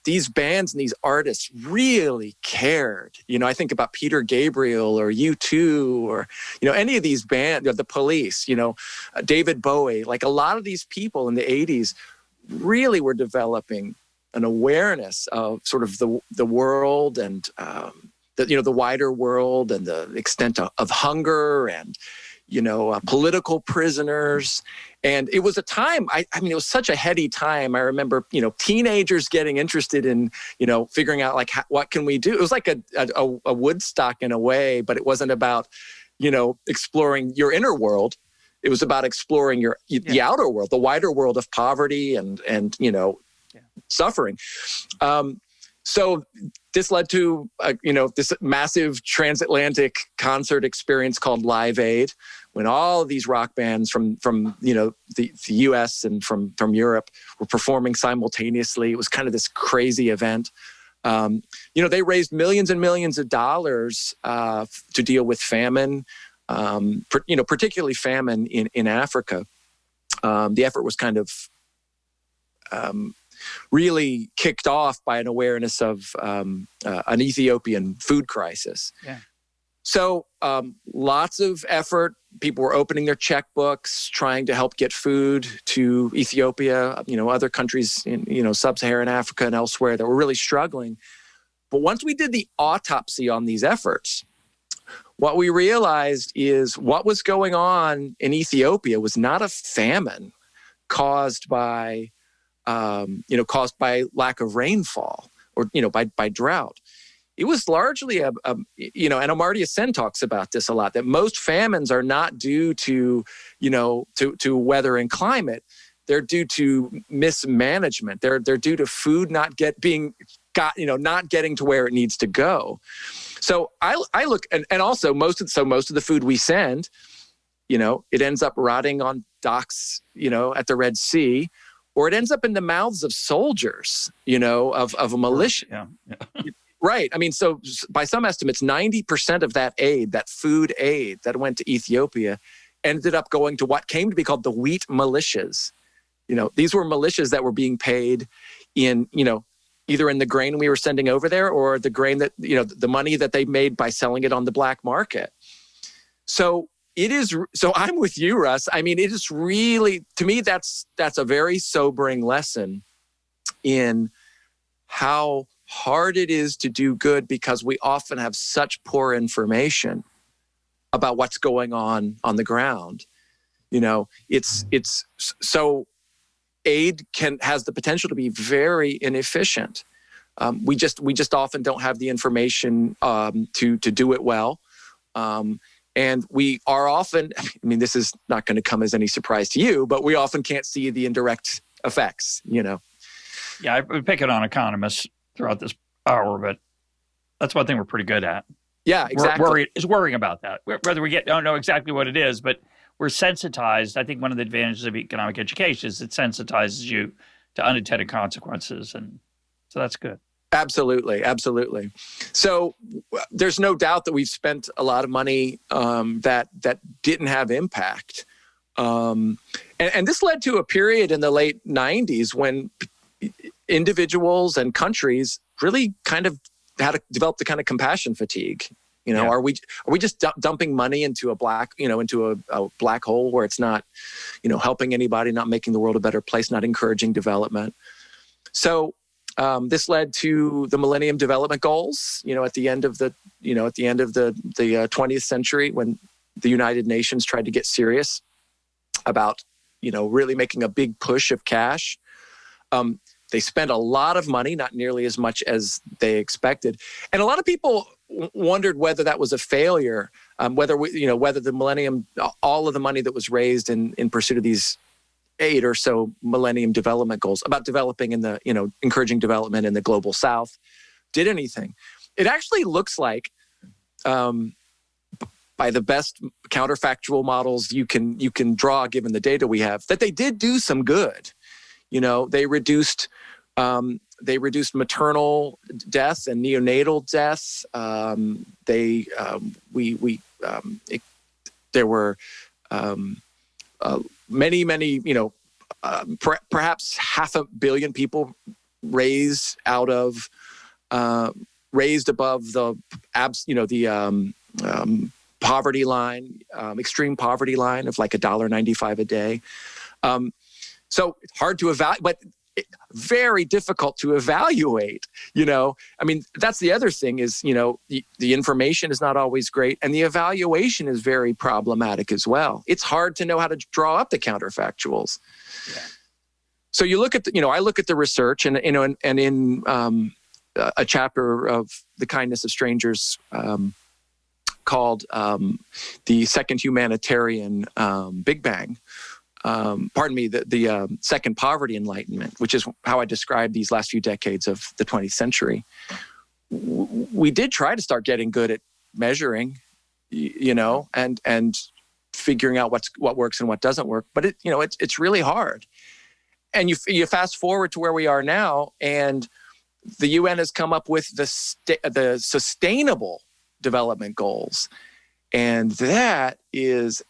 these bands and these artists really cared. I think about Peter Gabriel or U2 or, any of these bands, the Police, David Bowie, a lot of these people in the 80s really were developing an awareness of sort of the world and, the wider world and the extent of hunger and, political prisoners. And it was a time, it was such a heady time. I remember, teenagers getting interested in, figuring out what can we do? It was like a Woodstock in a way, but it wasn't about, exploring your inner world. It was about exploring the outer world, the wider world of poverty and suffering. So this led to this massive transatlantic concert experience called Live Aid, when all of these rock bands from the U.S. and from Europe were performing simultaneously. It was kind of this crazy event. They raised millions and millions of dollars to deal with famine, particularly famine in Africa. The effort was kind of really kicked off by an awareness of an Ethiopian food crisis. Yeah. So lots of effort. People were opening their checkbooks, trying to help get food to Ethiopia, other countries in, sub-Saharan Africa and elsewhere that were really struggling. But once we did the autopsy on these efforts, what we realized is what was going on in Ethiopia was not a famine caused by lack of rainfall or, by drought. It was largely and Amartya Sen talks about this a lot, that most famines are not due to weather and climate. They're due to mismanagement. They're due to food not getting to where it needs to go. So I look, and also most of the food we send, it ends up rotting on docks, at the Red Sea, or it ends up in the mouths of soldiers, of a militia. Yeah. Right. I mean, so by some estimates, 90% of that aid, that food aid that went to Ethiopia, ended up going to what came to be called the wheat militias. These were militias that were being paid in, either in the grain we were sending over there or the grain that, the money that they made by selling it on the black market. So I'm with you, Russ. I mean, it is really, to me, that's a very sobering lesson in how hard it is to do good, because we often have such poor information about what's going on the ground. It's so aid has the potential to be very inefficient. We just often don't have the information to do it well. And we are often, this is not going to come as any surprise to you, but we often can't see the indirect effects, Yeah, I've been picking on economists throughout this hour, but that's one thing we're pretty good at. Yeah, exactly. Worrying about that. Whether we don't know exactly what it is, but we're sensitized. I think one of the advantages of economic education is it sensitizes you to unintended consequences, and so that's good. Absolutely. So there's no doubt that we've spent a lot of money that didn't have impact. And this led to a period in the late 90s when individuals and countries really kind of had to develop the kind of compassion fatigue. Are we just dumping money into a black hole where it's not, helping anybody, not making the world a better place, not encouraging development? So this led to the Millennium Development Goals. At the end of the 20th century, when the United Nations tried to get serious about really making a big push of cash. They spent a lot of money, not nearly as much as they expected. And a lot of people wondered whether that was a failure, whether the Millennium, all of the money that was raised in pursuit of these 8 or so Millennium Development Goals about developing in the, encouraging development in the global South, did anything. It actually looks like, by the best counterfactual models you can draw, given the data we have, that they did do some good. They reduced maternal death and neonatal death. There were many, perhaps 500 million people raised above the poverty line, extreme poverty line of like $1.95 a day. So it's hard to evaluate, but very difficult to evaluate, that's the other thing is, the information is not always great and the evaluation is very problematic as well. It's hard to know how to draw up the counterfactuals. Yeah. So you look at I look at the research and in a chapter of The Kindness of Strangers called the Second Humanitarian Big Bang. The Second Poverty Enlightenment, which is how I describe these last few decades of the 20th century. We did try to start getting good at measuring, and figuring out what works and what doesn't work. But it's really hard. And you fast forward to where we are now, and the UN has come up with the Sustainable Development Goals, and that is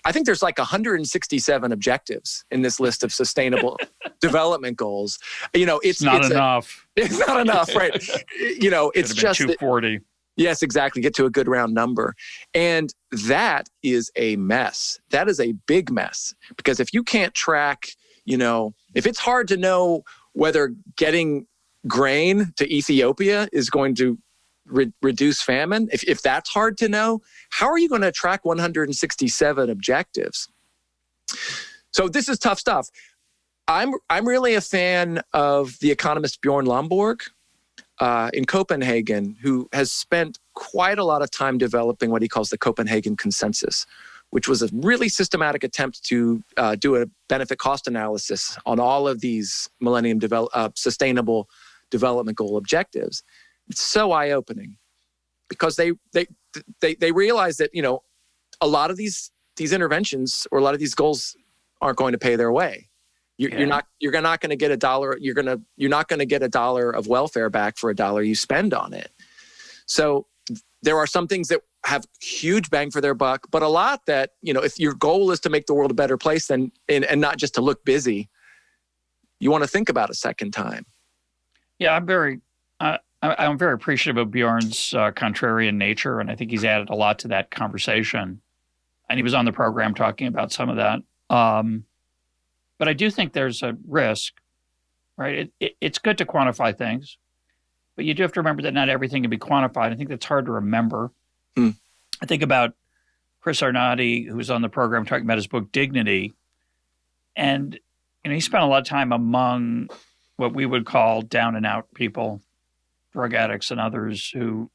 I think there's like 167 objectives in this list of sustainable development goals. It's not enough. It's not enough, right? It's just 240. Yes, exactly. Get to a good round number. And that is a mess. That is a big mess. Because if you can't track, if it's hard to know whether getting grain to Ethiopia is going to reduce famine, if that's hard to know, how are you going to track 167 objectives? So this is tough stuff. I'm really a fan of the economist Bjorn Lomborg in Copenhagen, who has spent quite a lot of time developing what he calls the Copenhagen Consensus, which was a really systematic attempt to do a benefit-cost analysis on all of these Millennium Sustainable Development Goal objectives. It's so eye-opening because they realize that a lot of these interventions or a lot of these goals aren't going to pay their way. You're not going to get $1. You're not going to get $1 of welfare back for $1 you spend on it. So there are some things that have huge bang for their buck, but a lot that if your goal is to make the world a better place, then and not just to look busy, you want to think about a second time. Yeah, I'm very appreciative of Bjorn's contrarian nature, and I think he's added a lot to that conversation. And he was on the program talking about some of that. But I do think there's a risk, right? It's good to quantify things, but you do have to remember that not everything can be quantified. I think that's hard to remember. I think about Chris Arnade, who was on the program talking about his book, Dignity. And he spent a lot of time among what we would call down and out people, drug addicts and others who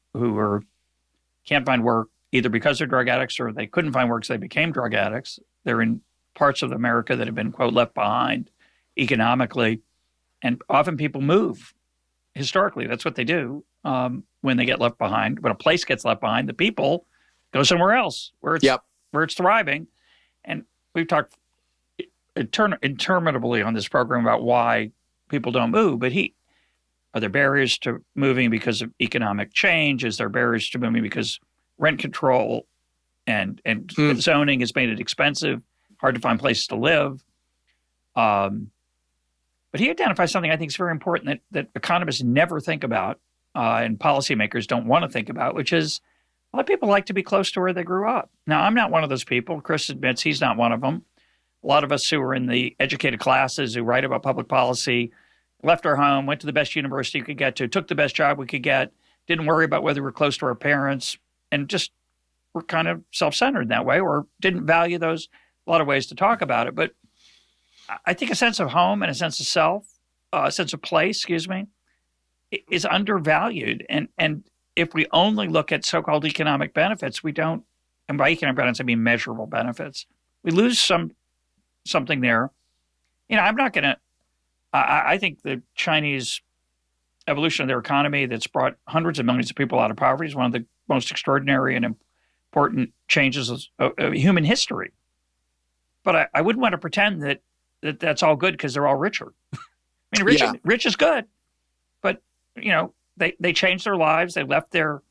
can't find work either because they're drug addicts or they couldn't find work so they became drug addicts. They're in parts of America that have been, quote, left behind economically. And often people move. Historically, that's what they do when they get left behind. When a place gets left behind, the people go somewhere else where it's thriving. And we've talked interminably on this program about why people don't move. But are there barriers to moving because of economic change? Is there barriers to moving because rent control and zoning has made it expensive? Hard to find places to live. But he identifies something I think is very important that economists never think about and policymakers don't want to think about, which is a lot of people like to be close to where they grew up. Now, I'm not one of those people. Chris admits he's not one of them. A lot of us who are in the educated classes who write about public policy left our home, went to the best university we could get to, took the best job we could get, didn't worry about whether we're close to our parents, and just were kind of self-centered in that way or didn't value those. A lot of ways to talk about it, but I think a sense of home and a sense of self, a sense of place, is undervalued. And if we only look at so-called economic benefits, we don't, and by economic benefits, I mean measurable benefits. We lose something there. I'm not going to, I think the Chinese evolution of their economy that's brought hundreds of millions of people out of poverty is one of the most extraordinary and important changes of human history. But I wouldn't want to pretend that that's all good because they're all richer. I mean, rich is good, but they changed their lives. They left their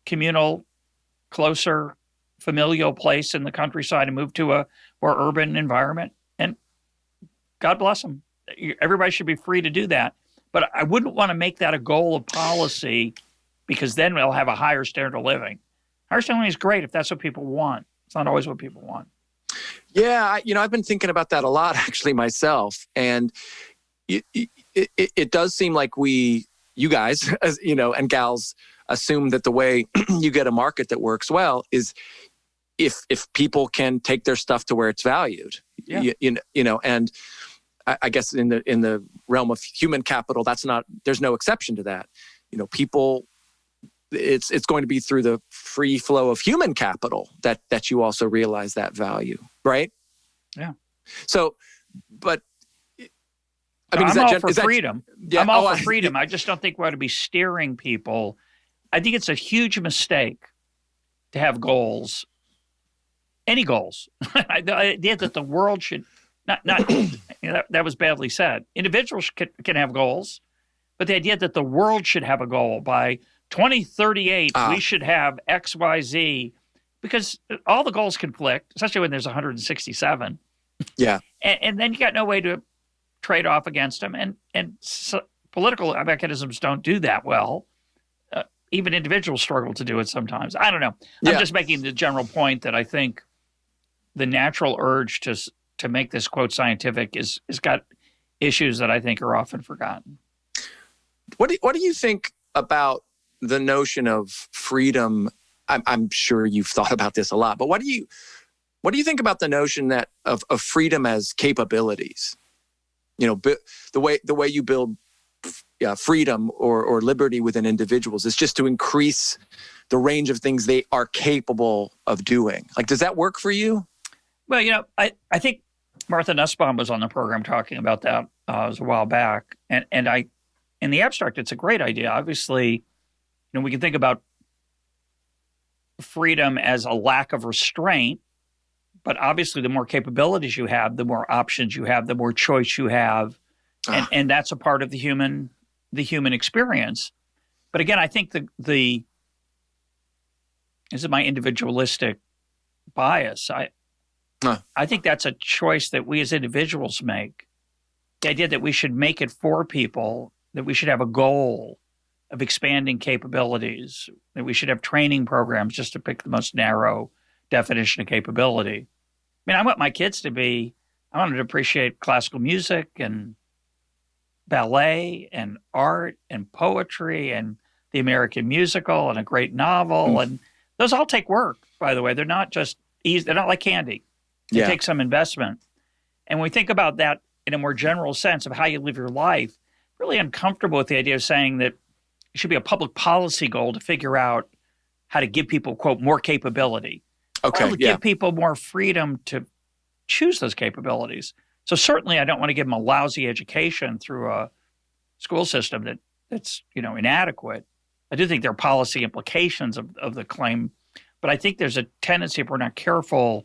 communal, closer, familial place in the countryside and moved to a more urban environment. And God bless them. Everybody should be free to do that. But I wouldn't want to make that a goal of policy because then we'll have a higher standard of living. Higher standard of living is great if that's what people want. It's not always what people want. Yeah, I've been thinking about that a lot actually myself, and it does seem like you guys, and gals, assume that the way you get a market that works well is if people can take their stuff to where it's valued. Yeah. And I guess in the realm of human capital, there's no exception to that. People it's going to be through the free flow of human capital that you also realize that value, right? Yeah. So, but I mean, I'm all for freedom. Yeah, I'm all for freedom. I just don't think we ought to be steering people. I think it's a huge mistake to have goals, any goals. The idea that the world should not that was badly said. Individuals can have goals, but the idea that the world should have a goal by 2038, we should have X, Y, Z, because all the goals conflict, especially when there's 167. Yeah. And then you got no way to trade off against them. And so political mechanisms don't do that well. Even individuals struggle to do it sometimes. I don't know. Yeah. I'm just making the general point that I think the natural urge to make this quote scientific is got issues that I think are often forgotten. What do you think about the notion of freedom? I'm sure you've thought about this a lot, but what do you think about the notion that of freedom as capabilities? You know, the way you build freedom or liberty within individuals is just to increase the range of things they are capable of doing. Like, does that work for you? Well, you know, I think Martha Nussbaum was on the program talking about that it was a while back, and in the abstract, it's a great idea. Obviously, you know, we can think about freedom as a lack of restraint, but obviously the more capabilities you have, the more options you have, the more choice you have, and that's a part of the human experience. But again, I think this is my individualistic bias. I think that's a choice that we as individuals make. The idea that we should make it for people, that we should have a goal of expanding capabilities, that we should have training programs, just to pick the most narrow definition of capability. I mean, I want my kids I want them to appreciate classical music and ballet and art and poetry and the American musical and a great novel. And those all take work, by the way. They're not just easy. They're not like candy. They take some investment. And when we think about that in a more general sense of how you live your life, really uncomfortable with the idea of saying that it should be a public policy goal to figure out how to give people, quote, more capability. Okay, or to give people more freedom to choose those capabilities. So certainly I don't want to give them a lousy education through a school system that's inadequate. I do think there are policy implications of the claim, but I think there's a tendency, if we're not careful,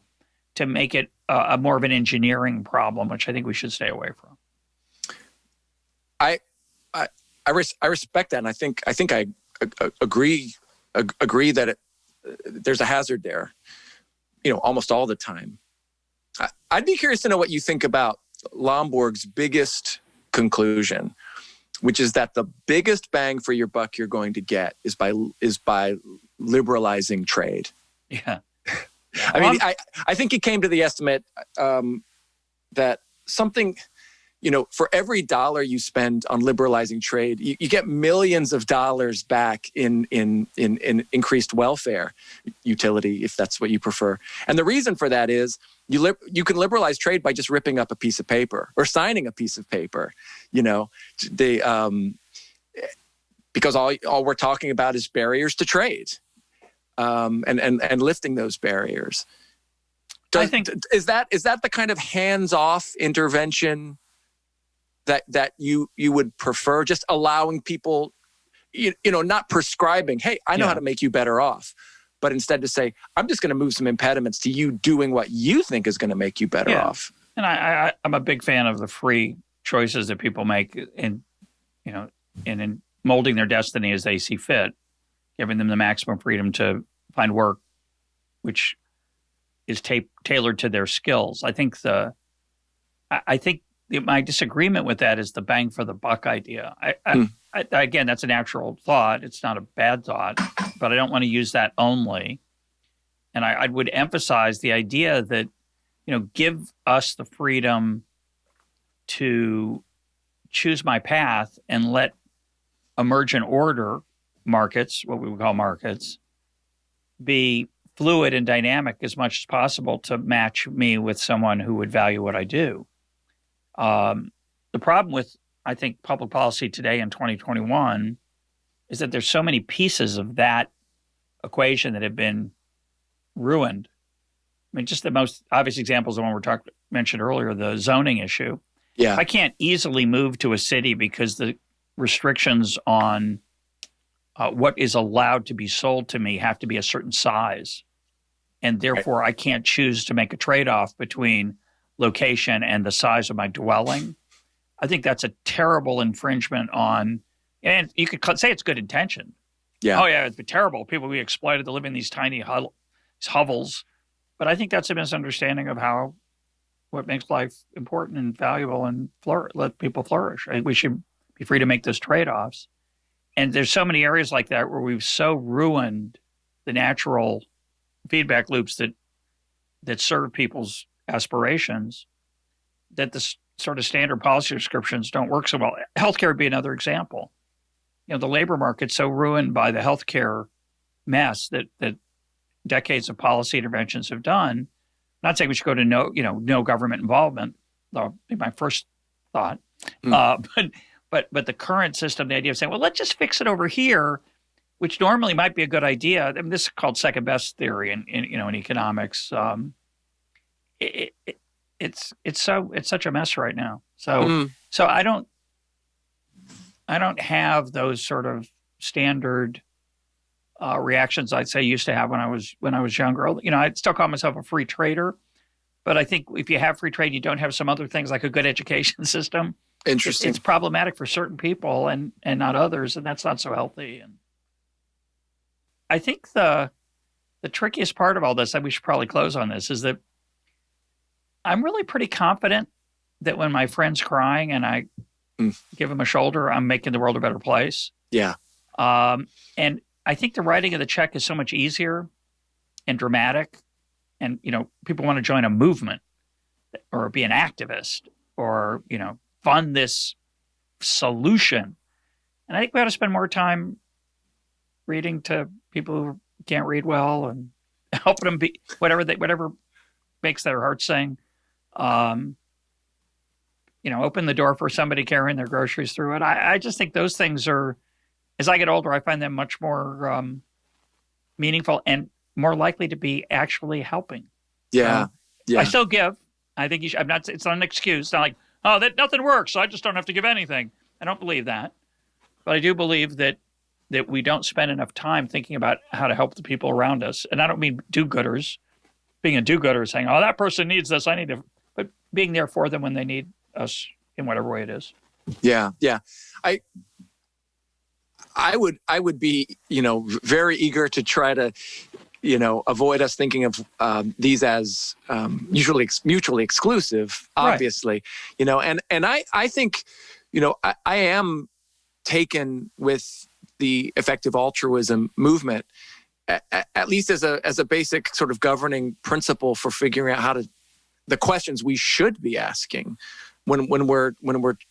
to make it a more of an engineering problem, which I think we should stay away from. I respect that, and I think I agree that there's a hazard there, almost all the time. I'd be curious to know what you think about Lomborg's biggest conclusion, which is that the biggest bang for your buck you're going to get is by liberalizing trade. Yeah. I mean, I think he came to the estimate that something, for every dollar you spend on liberalizing trade, you get millions of dollars back in increased welfare utility, if that's what you prefer. And the reason for that is you can liberalize trade by just ripping up a piece of paper or signing a piece of paper, because all we're talking about is barriers to trade. And lifting those barriers. I think is that the kind of hands-off intervention that you would prefer? Just allowing people, not prescribing, hey, I know how to make you better off, but instead to say, I'm just going to move some impediments to you doing what you think is going to make you better off. And I'm a big fan of the free choices that people make in molding their destiny as they see fit, giving them the maximum freedom to find work which is tailored to their skills. I think my disagreement with that is the bang for the buck idea. Again, that's a natural thought. It's not a bad thought, but I don't want to use that only. And I would emphasize the idea that, give us the freedom to choose my path and let emergent order markets, what we would call markets, be fluid and dynamic as much as possible to match me with someone who would value what I do. The problem with, I think, public policy today in 2021 is that there's so many pieces of that equation that have been ruined. I mean, just the most obvious example is the one mentioned earlier, the zoning issue. Yeah. If I can't easily move to a city because the restrictions on what is allowed to be sold to me have to be a certain size, and therefore I can't choose to make a trade-off between location and the size of my dwelling, I think that's a terrible infringement on, and you could say it's good intention. Yeah. Oh, yeah, it'd be terrible. People would be exploited to live in these tiny hovels. But I think that's a misunderstanding of what makes life important and valuable and let people flourish. I think we should be free to make those trade-offs. And there's so many areas like that where we've so ruined the natural feedback loops that serve people's aspirations that the sort of standard policy descriptions don't work so well. Healthcare would be another example. The labor market's so ruined by the healthcare mess that decades of policy interventions have done. I'm not saying we should go to no government involvement. That'll be my first thought. But the current system, the idea of saying, well, let's just fix it over here, which normally might be a good idea. I mean, this is called second best theory in economics. It's such a mess right now. So I don't have those sort of standard reactions I'd say used to have when I was younger. I'd still call myself a free trader, but I think if you have free trade, you don't have some other things like a good education system. Interesting. It's problematic for certain people and not others, and that's not so healthy. And I think the trickiest part of all this, and we should probably close on this, is that I'm really pretty confident that when my friend's crying and I give him a shoulder, I'm making the world a better place. Yeah. And I think the writing of the check is so much easier and dramatic. And, people want to join a movement or be an activist or, fund this solution. And I think we ought to spend more time reading to people who can't read well and helping them be whatever makes their heart sing. Open the door for somebody carrying their groceries through it. I just think those things are, as I get older, I find them much more meaningful and more likely to be actually helping. Yeah. I still give. I think it's not an excuse. It's not like, oh, that nothing works, so I just don't have to give anything. I don't believe that. But I do believe that we don't spend enough time thinking about how to help the people around us. And I don't mean do-gooders. Being a do-gooder, saying, oh, that person needs this, I need to, but being there for them when they need us in whatever way it is. Yeah. I would be, very eager to try to, avoid us thinking of these as usually mutually exclusive, obviously, right. And I think, I am taken with the effective altruism movement, at least as a basic sort of governing principle for figuring out the questions we should be asking when we're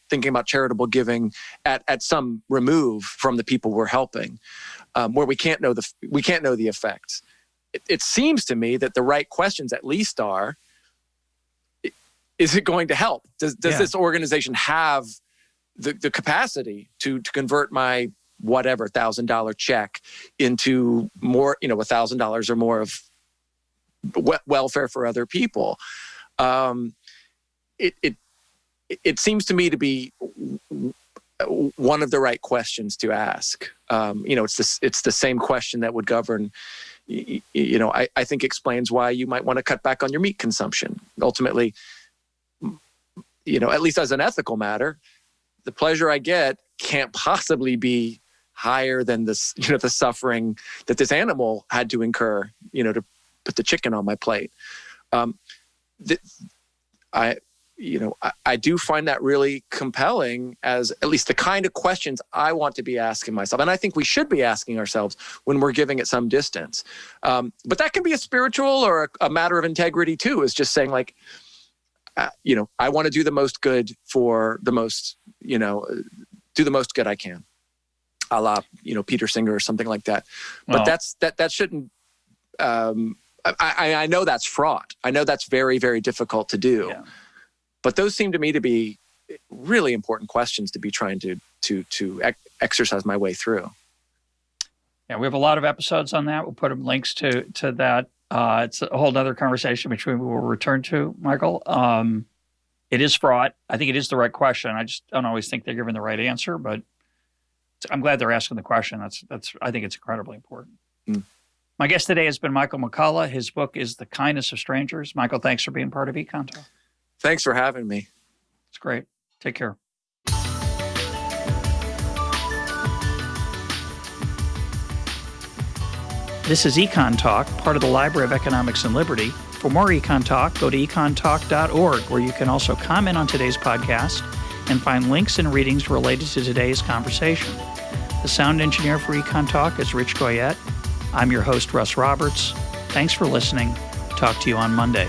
thinking about charitable giving at some remove from the people we're helping, where we can't know the effects. It seems to me that the right questions at least are: is it going to help? Does this organization have the capacity to convert my whatever $1,000 check into more, $1,000 or more of welfare for other people? It seems to me to be one of the right questions to ask. It's the same question that would govern. I think explains why you might want to cut back on your meat consumption. Ultimately, at least as an ethical matter, the pleasure I get can't possibly be higher than this, the suffering that this animal had to incur, to put the chicken on my plate. I do find that really compelling as at least the kind of questions I want to be asking myself. And I think we should be asking ourselves when we're giving it some distance. But that can be a spiritual or a matter of integrity too, is just saying like, I want to do the most good for the most, do the most good I can. A la, Peter Singer or something like that. But that shouldn't, I know that's fraught. I know that's very, very difficult to do. Yeah. But those seem to me to be really important questions to be trying to exercise my way through. Yeah, we have a lot of episodes on that. We'll put links to that. It's a whole other conversation which we will return to, Michael. It is fraught. I think it is the right question. I just don't always think they're giving the right answer, but I'm glad they're asking the question. That's I think it's incredibly important. My guest today has been Michael McCullough. His book is The Kindness of Strangers. Michael, thanks for being part of Econtalk. Thanks for having me. It's great. Take care. This is Econtalk, part of the Library of Economics and Liberty. For more Econtalk, go to econtalk.org, where you can also comment on today's podcast and find links and readings related to today's conversation. The sound engineer for Econtalk is Rich Goyette. I'm your host, Russ Roberts. Thanks for listening. Talk to you on Monday.